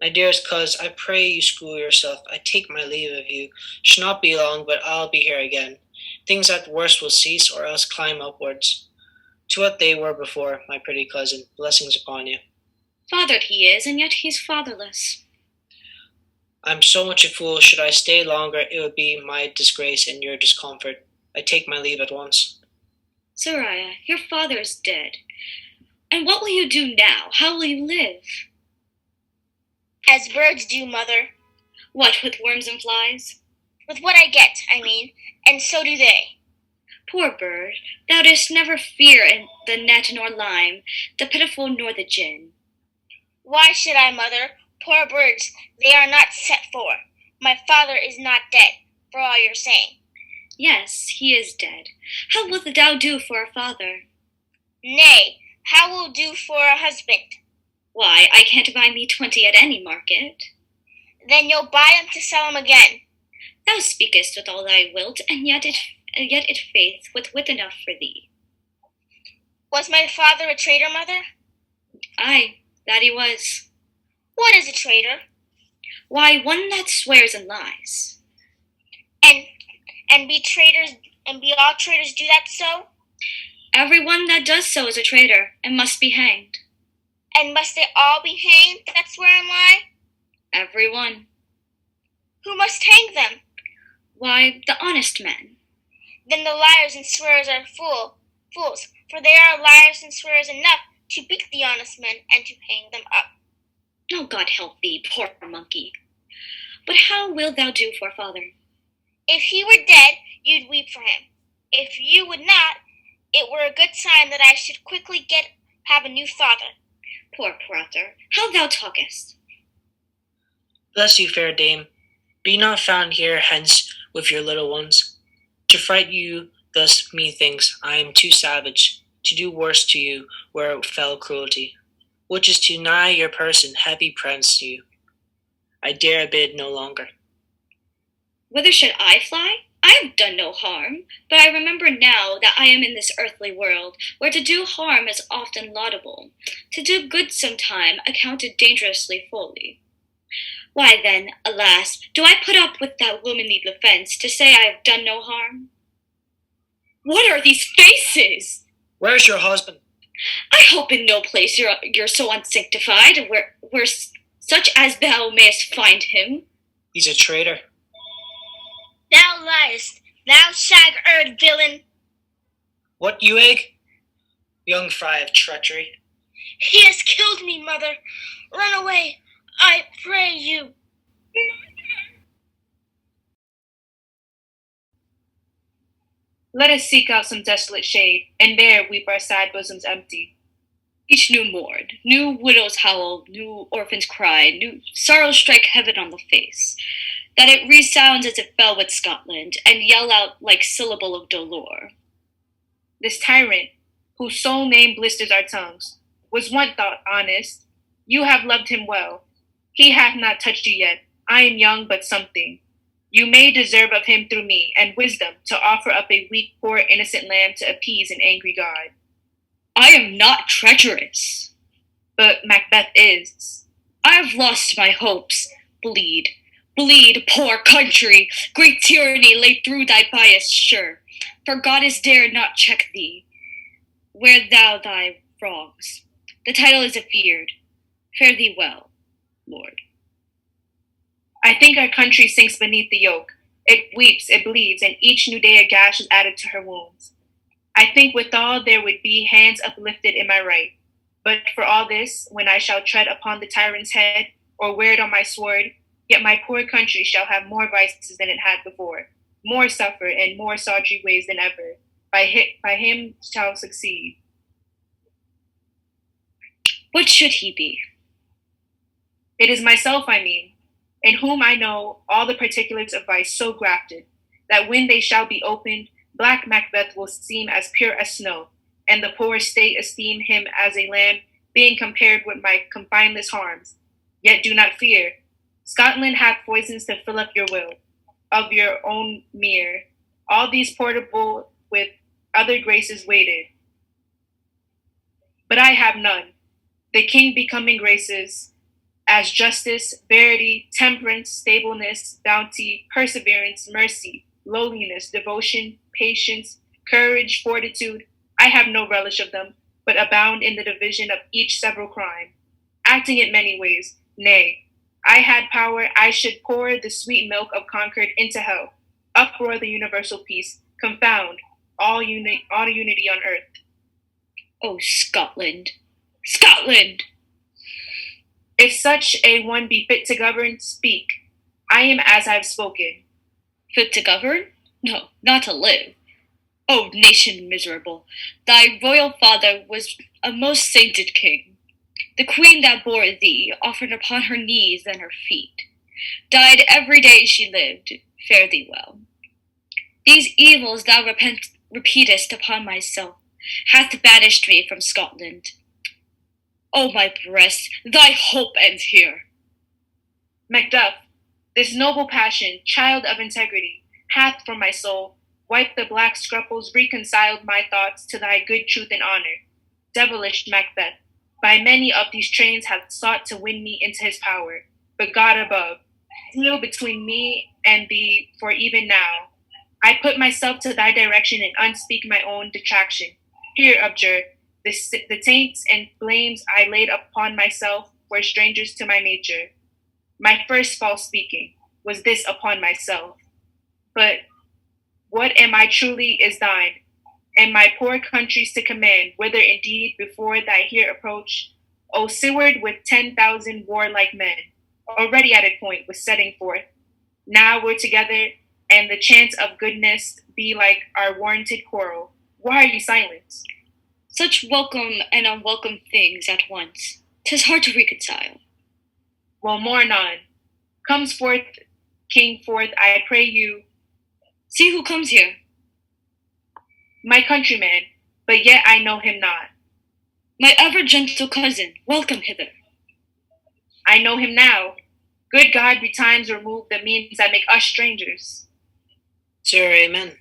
My dearest coz, I pray you school yourself. I take my leave of you. Should not be long, but I'll be here again. Things at worst will cease, or else climb upwards to what they were before, my pretty cousin. Blessings upon you. Fathered he is, and yet he's fatherless. I'm so much a fool. Should I stay longer, it would be my disgrace and your discomfort. I take my leave at once. Sariah, your father is dead. And what will you do now? How will you live? As birds do, mother. What, with worms and flies? With what I get, I mean, and so do they. Poor bird, thou dost never fear the net nor lime, the pitiful nor the gin. Why should I, mother? Poor birds, they are not set for. My father is not dead, for all you're saying. Yes, he is dead. How wilt thou do for a father? Nay, how will do for a husband? Why, I can't buy me 20 at any market. Then you'll buy 'em to sell 'em again. Thou speakest with all thy wilt, and yet it faith with wit enough for thee. Was my father a traitor, mother? Aye, that he was. What is a traitor? Why, one that swears and lies. And be traitors, and be all traitors do that so? Every one that does so is a traitor, and must be hanged. And must they all be hanged that swear and lie? Everyone. Who must hang them? Why, the honest men. Then the liars and swearers are fools, for they are liars and swearers enough to beat the honest men and to hang them up. Oh, God help thee, poor monkey. But how wilt thou do for father? If he were dead, you'd weep for him. If you would not, it were a good sign that I should quickly have a new father. Poor brother, how thou talkest. Bless you, fair dame. Be not found here hence with your little ones. To fright you thus, methinks I am too savage. To do worse to you were fell cruelty, which is to nigh your person heavy prance you. I dare bid no longer. Whither should I fly? I have done no harm, but I remember now that I am in this earthly world, where to do harm is often laudable, to do good sometime accounted dangerously folly. Why then, alas, do I put up with that womanly defense to say I have done no harm? What are these faces? Where's your husband? I hope in no place you're so unsanctified, where such as thou mayest find him. He's a traitor. Thou liest, thou shag-eared villain. What, you egg? Young fry of treachery. He has killed me, mother. Run away, I pray you. Let us seek out some desolate shade, and there weep our sad bosoms empty. Each new mourn, new widows howl, new orphans cry, new sorrows strike heaven on the face, that it resounds as it fell with Scotland, and yell out like syllable of dolor. This tyrant, whose sole name blisters our tongues, was one thought honest. You have loved him well. He hath not touched you yet. I am young, but something. You may deserve of him through me, and wisdom, to offer up a weak, poor, innocent lamb to appease an angry God. I am not treacherous. But Macbeth is. I have lost my hopes. Bleed, poor country! Great tyranny lay through thy bias sure, for goddess dare not check thee. Wear thou thy wrongs. The title is afeard. Fare thee well, Lord. I think our country sinks beneath the yoke. It weeps, it bleeds, and each new day a gash is added to her wounds. I think withal there would be hands uplifted in my right. But for all this, when I shall tread upon the tyrant's head, or wear it on my sword, yet my poor country shall have more vices than it had before, more suffer in more sordid ways than ever. By him shall succeed. What should he be? It is myself, I mean, in whom I know all the particulars of vice so grafted, that when they shall be opened, black Macbeth will seem as pure as snow, and the poor state esteem him as a lamb, being compared with my confineless harms. Yet do not fear. Scotland hath poisons to fill up your will, of your own mere. All these portable with other graces weighted. But I have none. The king becoming graces, as justice, verity, temperance, stableness, bounty, perseverance, mercy, lowliness, devotion, patience, courage, fortitude, I have no relish of them, but abound in the division of each several crime, acting it many ways. Nay, I had power, I should pour the sweet milk of concord into hell, uproar the universal peace, confound all unity on earth. Oh, Scotland, Scotland! If such a one be fit to govern, speak. I am as I have spoken. Fit to govern? No, not to live. O nation miserable, thy royal father was a most sainted king. The queen that bore thee offered upon her knees and her feet, died every day she lived. Fare thee well. These evils thou repeatest upon myself hath banished me from Scotland. O my breast, thy hope ends here. Macduff, this noble passion, child of integrity, hath from my soul wiped the black scruples, reconciled my thoughts to thy good truth and honor. Devilish Macbeth, by many of these trains hath sought to win me into his power, but God above, deal between me and thee, for even now I put myself to thy direction and unspeak my own detraction. Here, abjure, The taints and blames I laid upon myself were strangers to my nature. My first false speaking was this upon myself. But what am I truly is thine, and my poor country's to command, whither indeed before thy here approach, O seaward with 10,000 warlike men, already at a point with setting forth. Now we're together, and the chance of goodness be like our warranted quarrel. Why are you silent? Such welcome and unwelcome things at once. 'Tis hard to reconcile. Well, more anon. Comes forth, King forth, I pray you. See who comes here. My countryman, but yet I know him not. My ever gentle cousin, welcome hither. I know him now. Good God, betimes remove the means that make us strangers. Sir, amen.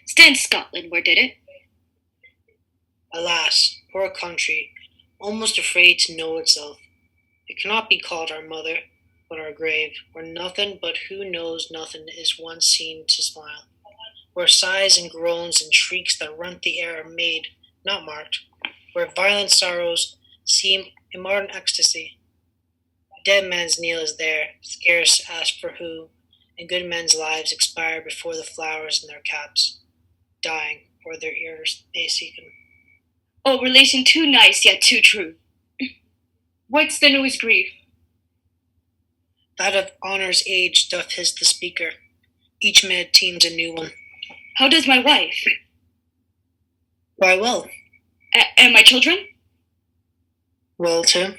Stand Scotland, where did it? Alas, poor country, almost afraid to know itself. It cannot be called our mother, but our grave, where nothing but who knows nothing is once seen to smile, where sighs and groans and shrieks that rent the air are made, not marked, where violent sorrows seem a modern ecstasy. Dead man's kneel is there, scarce asked for who, and good men's lives expire before the flowers in their caps, dying, or their ears they seek them. Oh, relation too nice, yet too true. What's the newest grief? That of honor's age doth hiss the speaker. Each minute teems a new one. How does my wife? Why, well. And my children? Well, too.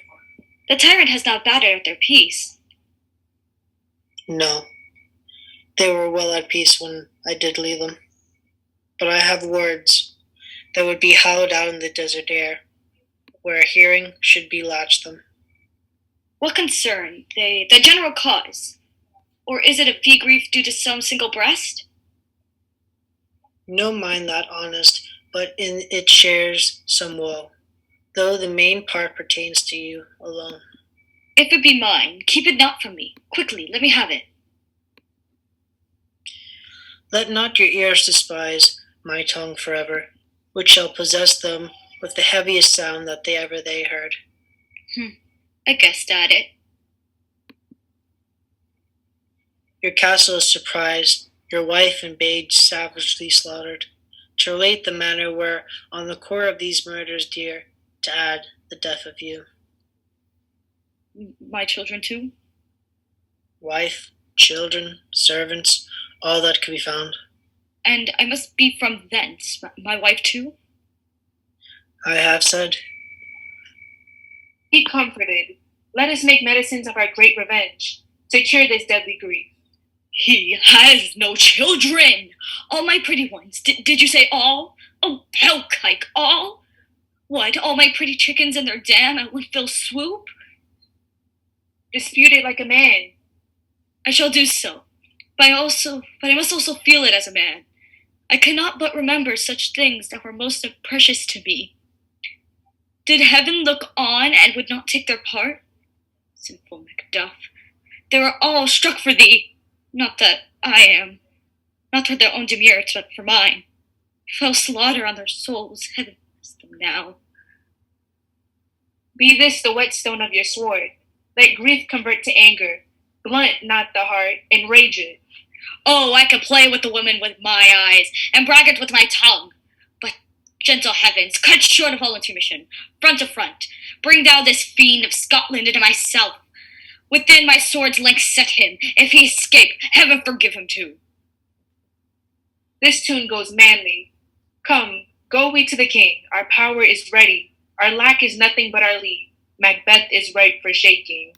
The tyrant has not battered at their peace. No. They were well at peace when I did leave them. But I have words that would be howled out in the desert air, where a hearing should be latched them. What concern? The general cause? Or is it a fee grief due to some single breast? No mind that honest, but in it shares some woe, though the main part pertains to you alone. If it be mine, keep it not from me. Quickly, let me have it. Let not your ears despise my tongue forever, which shall possess them with the heaviest sound that they heard. I guessed at it. Your castle is surprised, your wife and babe savagely slaughtered, to relate the manner where on the core of these murders dear, to add the death of you. My children too? Wife, children, servants, all that could be found. And I must be from thence, my wife too? I have said. Be comforted. Let us make medicines of our great revenge, to cure this deadly grief. He has no children! All my pretty ones. Did you say all? Oh, hellkike, all? What, all my pretty chickens and their dam at one fell swoop? Dispute it like a man. I shall do so. But I must also feel it as a man. I cannot but remember such things that were most precious to me. Did heaven look on and would not take their part? Sinful Macduff, they were all struck for thee. Not that I am. Not for their own demerits, but for mine. Fell slaughter on their souls, heaven bless them now. Be this the whetstone of your sword. Let grief convert to anger. Blunt not the heart, enrage it. Oh, I could play with the woman with my eyes, and braggart with my tongue. But, gentle heavens, cut short of all intermission, front to front. Bring down this fiend of Scotland into myself. Within my sword's length set him. If he escape, heaven forgive him too. This tune goes manly. Come, go we to the king. Our power is ready. Our lack is nothing but our lead. Macbeth is ripe for shaking.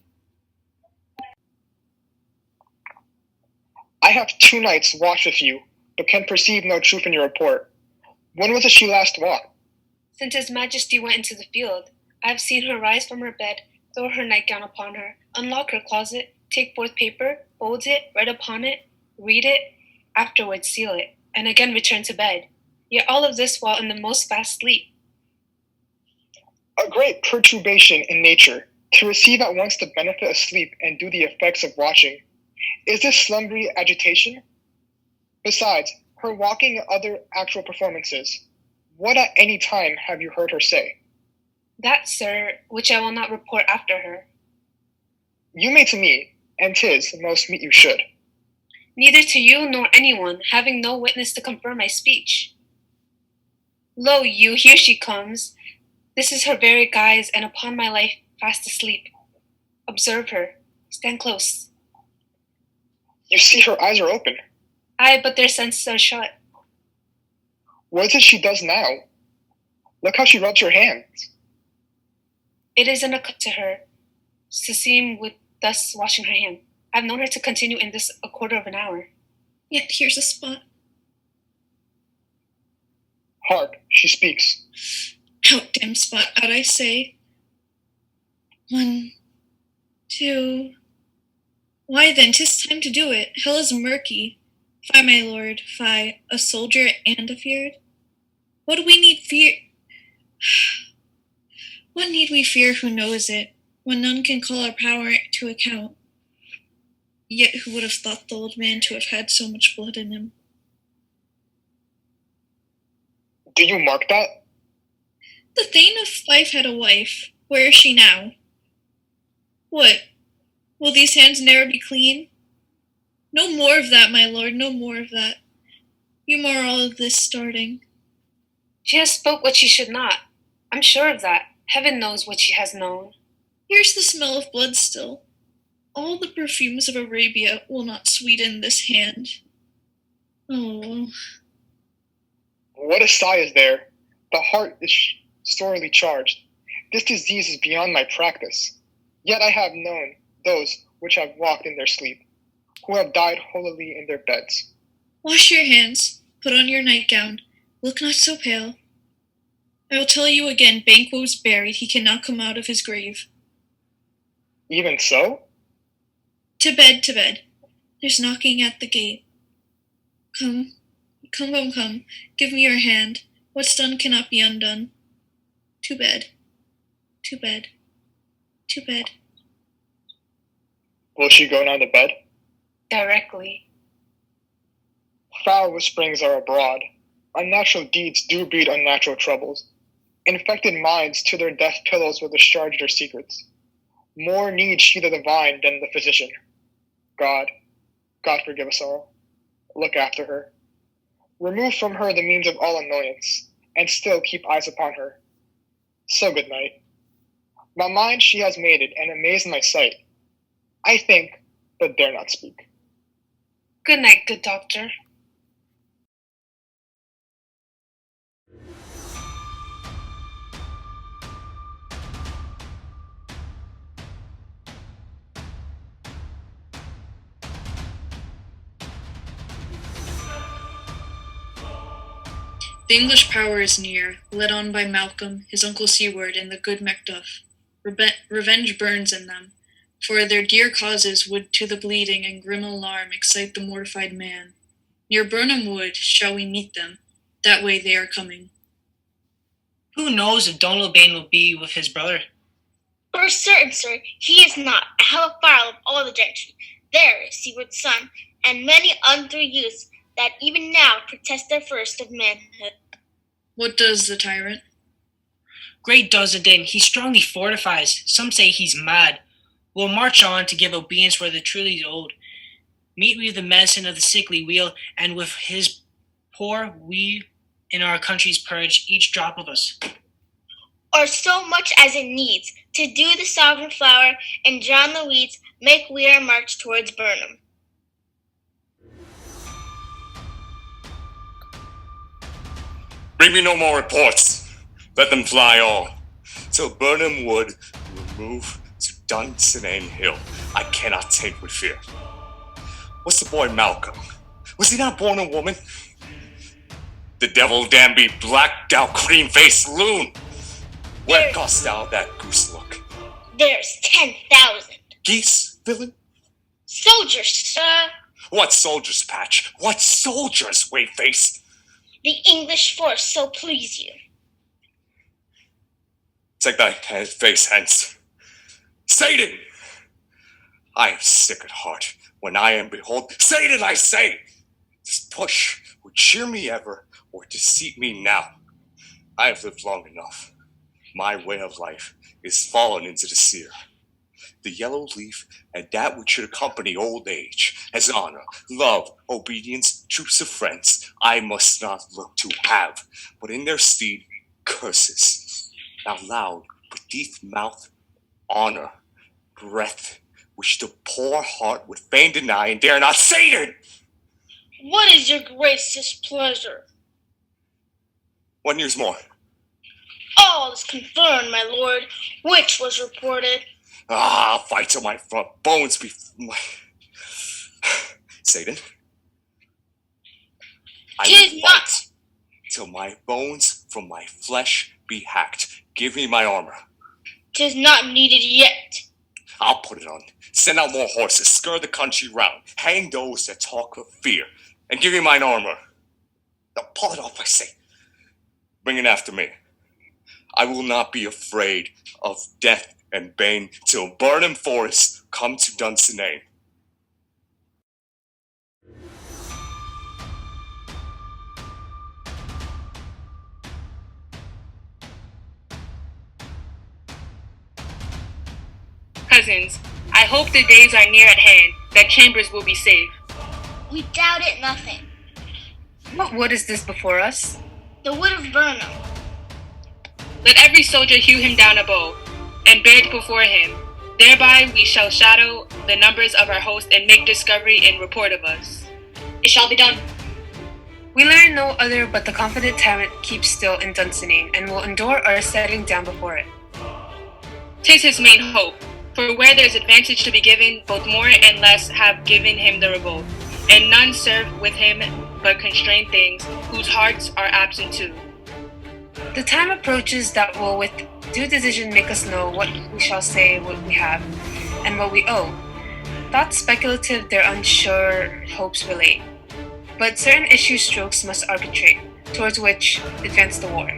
I have 2 nights watched with you, but can perceive no truth in your report. When was it she last walked? Since His Majesty went into the field, I have seen her rise from her bed, throw her nightgown upon her, unlock her closet, take forth paper, fold it, write upon it, read it, afterwards seal it, and again return to bed. Yet all of this while in the most fast sleep. A great perturbation in nature, to receive at once the benefit of sleep and do the effects of watching. Is this slumbery agitation? Besides, her walking and other actual performances, What at any time have you heard her say? That, sir, which I will not report after her. You may to me, and 'tis most meet you should. Neither to you nor anyone, having no witness to confirm my speech. Lo, you, here she comes. This is her very guise, and upon my life, fast asleep. Observe her. Stand close. You see her eyes are open. Aye, but their senses are shut. What is it she does now? Look how she rubs her hands. It is an cut to her to seem with thus washing her hand. I've known her to continue in this a quarter of an hour. Yet here's a spot. Hark, she speaks. Out, damn spot, out I say. 1, 2. Why then, 'tis time to do it. Hell is murky. Fie, my lord, fie, a soldier and afeard. What do we need fear? What need we fear who knows it, when none can call our power to account? Yet who would have thought the old man to have had so much blood in him? Do you mark that? The Thane of Fife had a wife. Where is she now? What? Will these hands ne'er be clean? No more of that, my lord, no more of that. You mar all of this starting. She has spoke what she should not. I'm sure of that. Heaven knows what she has known. Here's the smell of blood still. All the perfumes of Arabia will not sweeten this hand. Oh. What a sigh is there. The heart is sorely charged. This disease is beyond my practice. Yet I have known those which have walked in their sleep, who have died holily in their beds. Wash your hands. Put on your nightgown. Look not so pale. I will tell you again, Banquo was buried. He cannot come out of his grave. Even so? To bed, to bed. There's knocking at the gate. Come. Give me your hand. What's done cannot be undone. To bed. To bed. To bed. Will she go now to bed? Directly. Foul whisperings are abroad. Unnatural deeds do breed unnatural troubles. Infected minds to their death pillows will discharge their secrets. More needs she the divine than the physician. God forgive us all. Look after her. Remove from her the means of all annoyance, and still keep eyes upon her. So good night. My mind she has made it, and amazed my sight. I think, but dare not speak. Good night, good doctor. The English power is near, led on by Malcolm, his uncle Seward, and the good Macbeth. Revenge burns in them, for their dear causes would to the bleeding and grim alarm excite the mortified man. Near Burnham Wood shall we meet them. That way they are coming. Who knows if Donald Bane will be with his brother? For certain, sir, he is not. I have a file of all the gentry. There is Seward's son, and many untrue youths that even now protest their first of manhood. What does the tyrant? Great Dunsandin, he strongly fortifies. Some say he's mad. We'll march on to give obedience where the truly old. Meet we the medicine of the sickly weal, and with his poor we in our country's purge, each drop of us. Or so much as it needs, to do the sovereign flower and drown the weeds, make we our march towards Burnham. Bring me no more reports. Let them fly on. Till Burnham Wood remove to Dunsinane Hill, I cannot take with fear. What's the boy Malcolm? Was he not born a woman? The devil damn be black, thou cream-faced loon! Where cost thou that goose look? There's 10,000. Geese, villain? Soldiers, sir. What soldiers, Patch? What soldiers, Wayface? The English force so please you. Take thy face hence. Satan! I am sick at heart when I am behold. Satan, I say! This push would cheer me ever or deceit me now. I have lived long enough. My way of life is fallen into the seer. The yellow leaf and that which should accompany old age, as honor, love, obedience, troops of friends, I must not look to have, but in their stead, curses. Out loud, beneath mouth, honor, breath, which the poor heart would fain deny and dare not say it. What is your grace's pleasure? 1 year's more. All is confirmed, my lord, which was reported. I'll fight till my front bones be... Satan? I will fight till my bones from my flesh be hacked. Give me my armor. 'Tis not needed yet. I'll put it on. Send out more horses, skir the country round, hang those that talk of fear, and give me mine armor. Now pull it off, I say. Bring it after me. I will not be afraid of death and bane till Burnham Forest come to Dunsinane. Cousins, I hope the days are near at hand that Chambers will be safe. We doubt it nothing. What wood is this before us? The wood of Burnham. Let every soldier hew him down a bow, and bear it before him. Thereby we shall shadow the numbers of our host and make discovery in report of us. It shall be done. We learn no other but the confident tyrant keeps still in Dunsinane, and will endure our setting down before it. 'Tis his main hope, for where there's advantage to be given, both more and less have given him the revolt, and none serve with him but constrained things, whose hearts are absent too. The time approaches that will with due decision make us know what we shall say, what we have, and what we owe. Thoughts speculative their unsure hopes relate, but certain issue strokes must arbitrate, towards which advance the war.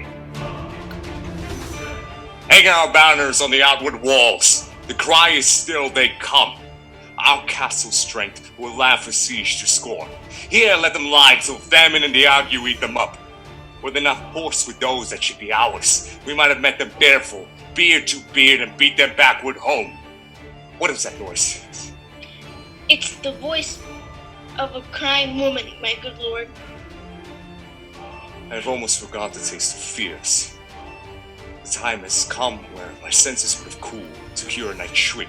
Hang our banners on the outward walls. The cry is still they come. Our castle strength will laugh a siege to scorn. Here let them lie till famine and the ague eat them up. Were they not forced with those that should be ours, we might have met them barefoot, beard to beard, and beat them backward home. What is that noise? It's the voice of a crying woman, my good lord. I have almost forgot the taste of fears. The time has come where my senses would have cooled to hear a night shriek,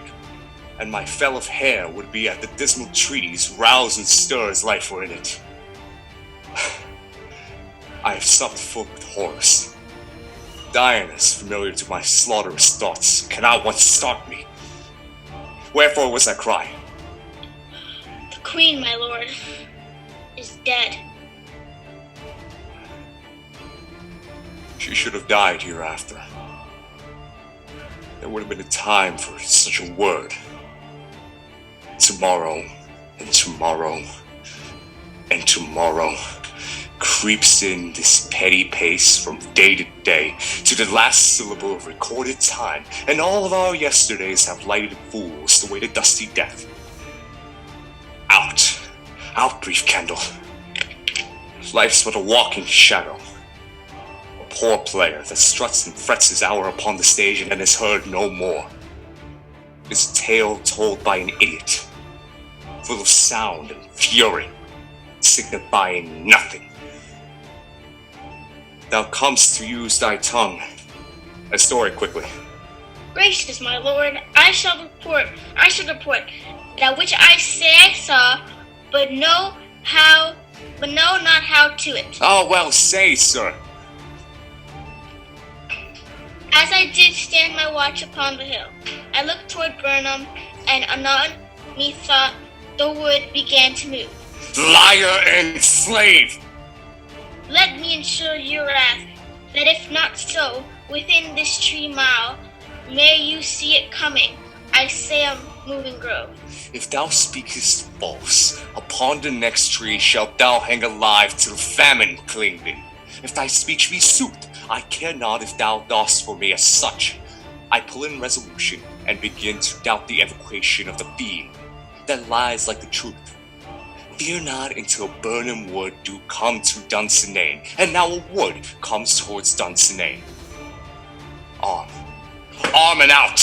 and my fell of hair would be at the dismal treaties rouse and stir as life were in it. I have supped full with horrors. Diana's, familiar to my slaughterous thoughts, cannot once start me. Wherefore was that cry? The queen, my lord, is dead. She should have died hereafter. There would have been a time for such a word. Tomorrow, and tomorrow, and tomorrow creeps in this petty pace from day to day to the last syllable of recorded time, and all of our yesterdays have lighted fools the way to dusty death. Out, brief candle. Life's but a walking shadow. A poor player that struts and frets his hour upon the stage and then is heard no more. It is a tale told by an idiot, full of sound and fury, signifying nothing. Thou comest to use thy tongue. A story quickly. Gracious, my lord, I should report that which I say I saw, but know not how to it. Oh, well, say, sir. As I did stand my watch upon the hill, I looked toward Burnham, and anon methought the wood began to move. Liar and slave! Let me ensure your wrath, that if not so, within this 3 mile, may you see it coming. I say a moving grove. If thou speakest false, upon the next tree shalt thou hang alive till famine claim thee. If thy speech be sooth, I care not if thou dost for me as such. I pull in resolution and begin to doubt the evocation of the fiend that lies like the truth. Fear not until Burnham Wood do come to Dunsinane, and now a wood comes towards Dunsinane. Arm. Arm and out!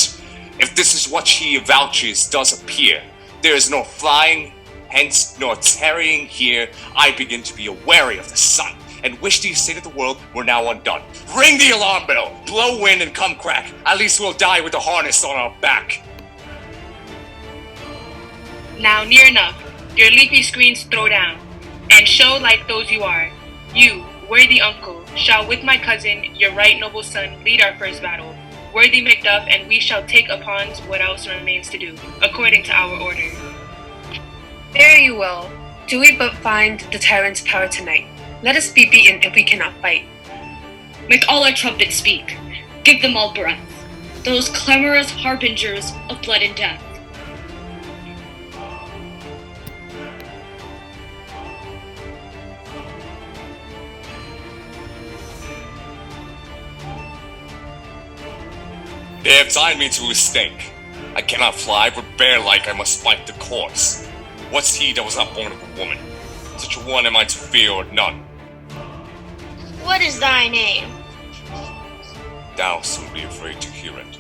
If this is what she avouches does appear, there is no flying hence nor tarrying here. I begin to be aweary of the sun, and wish the estate of the world were now undone. Ring the alarm bell, blow wind and come crack, at least we'll die with the harness on our back. Now near enough, your leafy screens throw down, and show like those you are. You, worthy uncle, shall with my cousin, your right noble son, lead our first battle. Worthy Macduff, and we shall take upon what else remains to do, according to our order. Fare you well. Do we but find the tyrant's power tonight? Let us be beaten if we cannot fight. Make all our trumpets speak. Give them all breath. Those clamorous harbingers of blood and death. They have tied me to a stake. I cannot fly, but bear-like I must fight the course. What's he that was not born of a woman? Such a one am I to fear or none. What is thy name? Thou soon be afraid to hear it.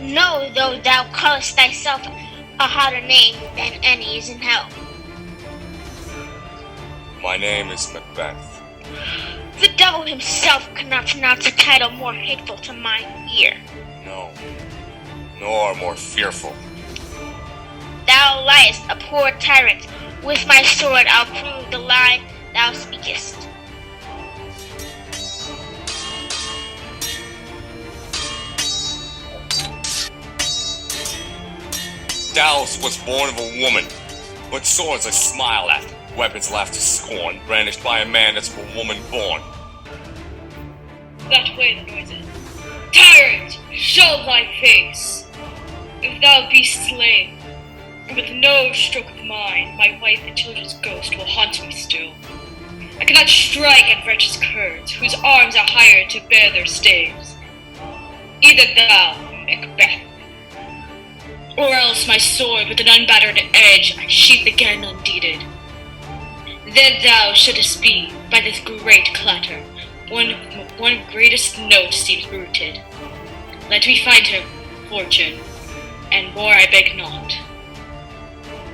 Know, though thou callest thyself a hotter name than any is in hell. My name is Macbeth. The devil himself cannot pronounce a title more hateful to mine ear. No, nor more fearful. Thou liest, a poor tyrant. With my sword I'll prove the lie thou speakest. Thou was born of a woman, but swords I smile at, weapons laugh to scorn, brandished by a man that's of a woman born. That way the noises. Tyrant, show thy face. If thou be slain, and with no stroke of mine, my wife and children's ghost will haunt me still. I cannot strike at wretched curds, whose arms are hired to bear their staves. Either thou, Macbeth, or else my sword with an unbattered edge I sheath again undeeded. Then thou shouldst be, by this great clatter, one greatest note seems rooted. Let me find her, fortune, and more I beg not.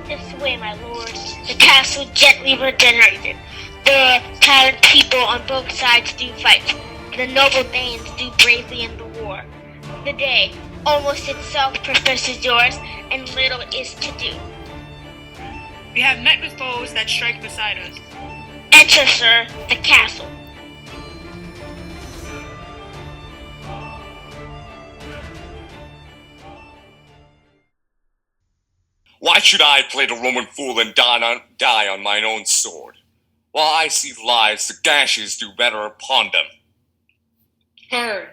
This way, my lord. The castle gently regenerated. The gallant people on both sides do fight. The noble Danes do bravely in the war. The day, almost itself, professes yours, and little is to do. We have met with foes that strike beside us. Enter, sir, the castle. Why should I play the Roman fool and die on mine own sword? While I see lives, the gashes do better upon them. Turn,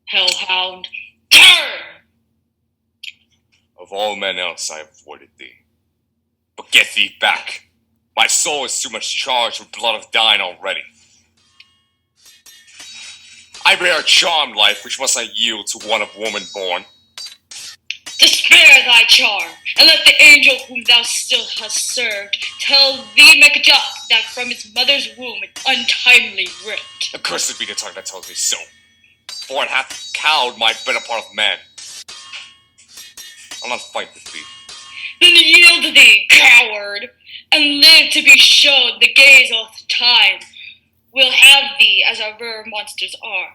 hellhound, turn! Of all men else I have avoided thee. But get thee back. My soul is too much charged with blood of thine already. I bear a charmed life, which must I yield to one of woman born. Despair thy charm, and let the angel whom thou still hast served tell thee, Macduff, that from his mother's womb it untimely ripped. Accursed be the tongue that tells me so, for it hath cowed my better part of man. I'll not fight with thee. Then yield thee, coward, and live to be shown the gaze of time. We'll have thee as our rare monsters are,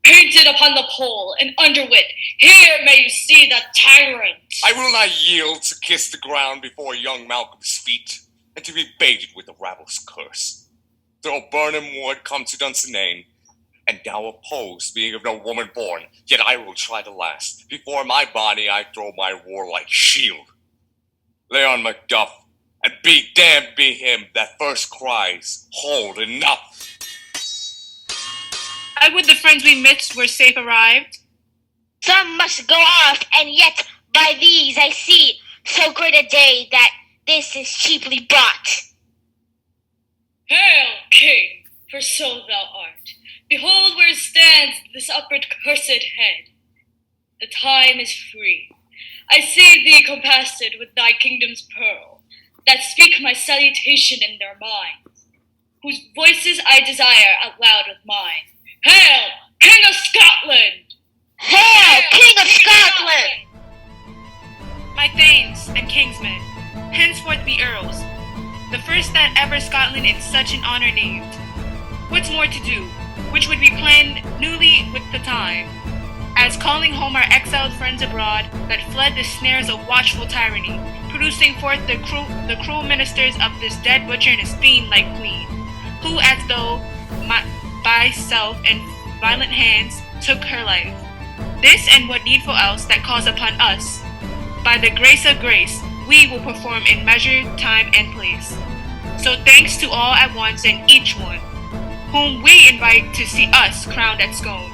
painted upon the pole, and underwit, here may you see the tyrant. I will not yield to kiss the ground before young Malcolm's feet, and to be baited with the rabble's curse. Though Burnham Wood come to Dunsinane, and thou oppose, being of no woman born, yet I will try to last. Before my body I throw my warlike shield. Lay on Macduff, and be damned be him that first cries, hold, enough! I would the friends we missed were safe arrived. Some must go off, and yet by these I see so great a day that this is cheaply bought. Hail, king, for so thou art. Behold where stands this upward cursed head. The time is free. I see thee compassed with thy kingdom's pearl. that speak my salutation in their minds, whose voices I desire out loud with mine. Hail, King of Scotland! Hail, King of Scotland! My thanes and kingsmen, henceforth be earls, the first that ever Scotland in such an honor named. What's more to do, which would be planned newly with the time, as calling home our exiled friends abroad that fled the snares of watchful tyranny, producing forth the cruel ministers of this dead butcher and his fiend-like queen, who as though by self and violent hands took her life. This and what needful else that calls upon us, by the grace of grace, we will perform in measure, time, and place. So thanks to all at once and each one, whom we invite to see us crowned at Scone.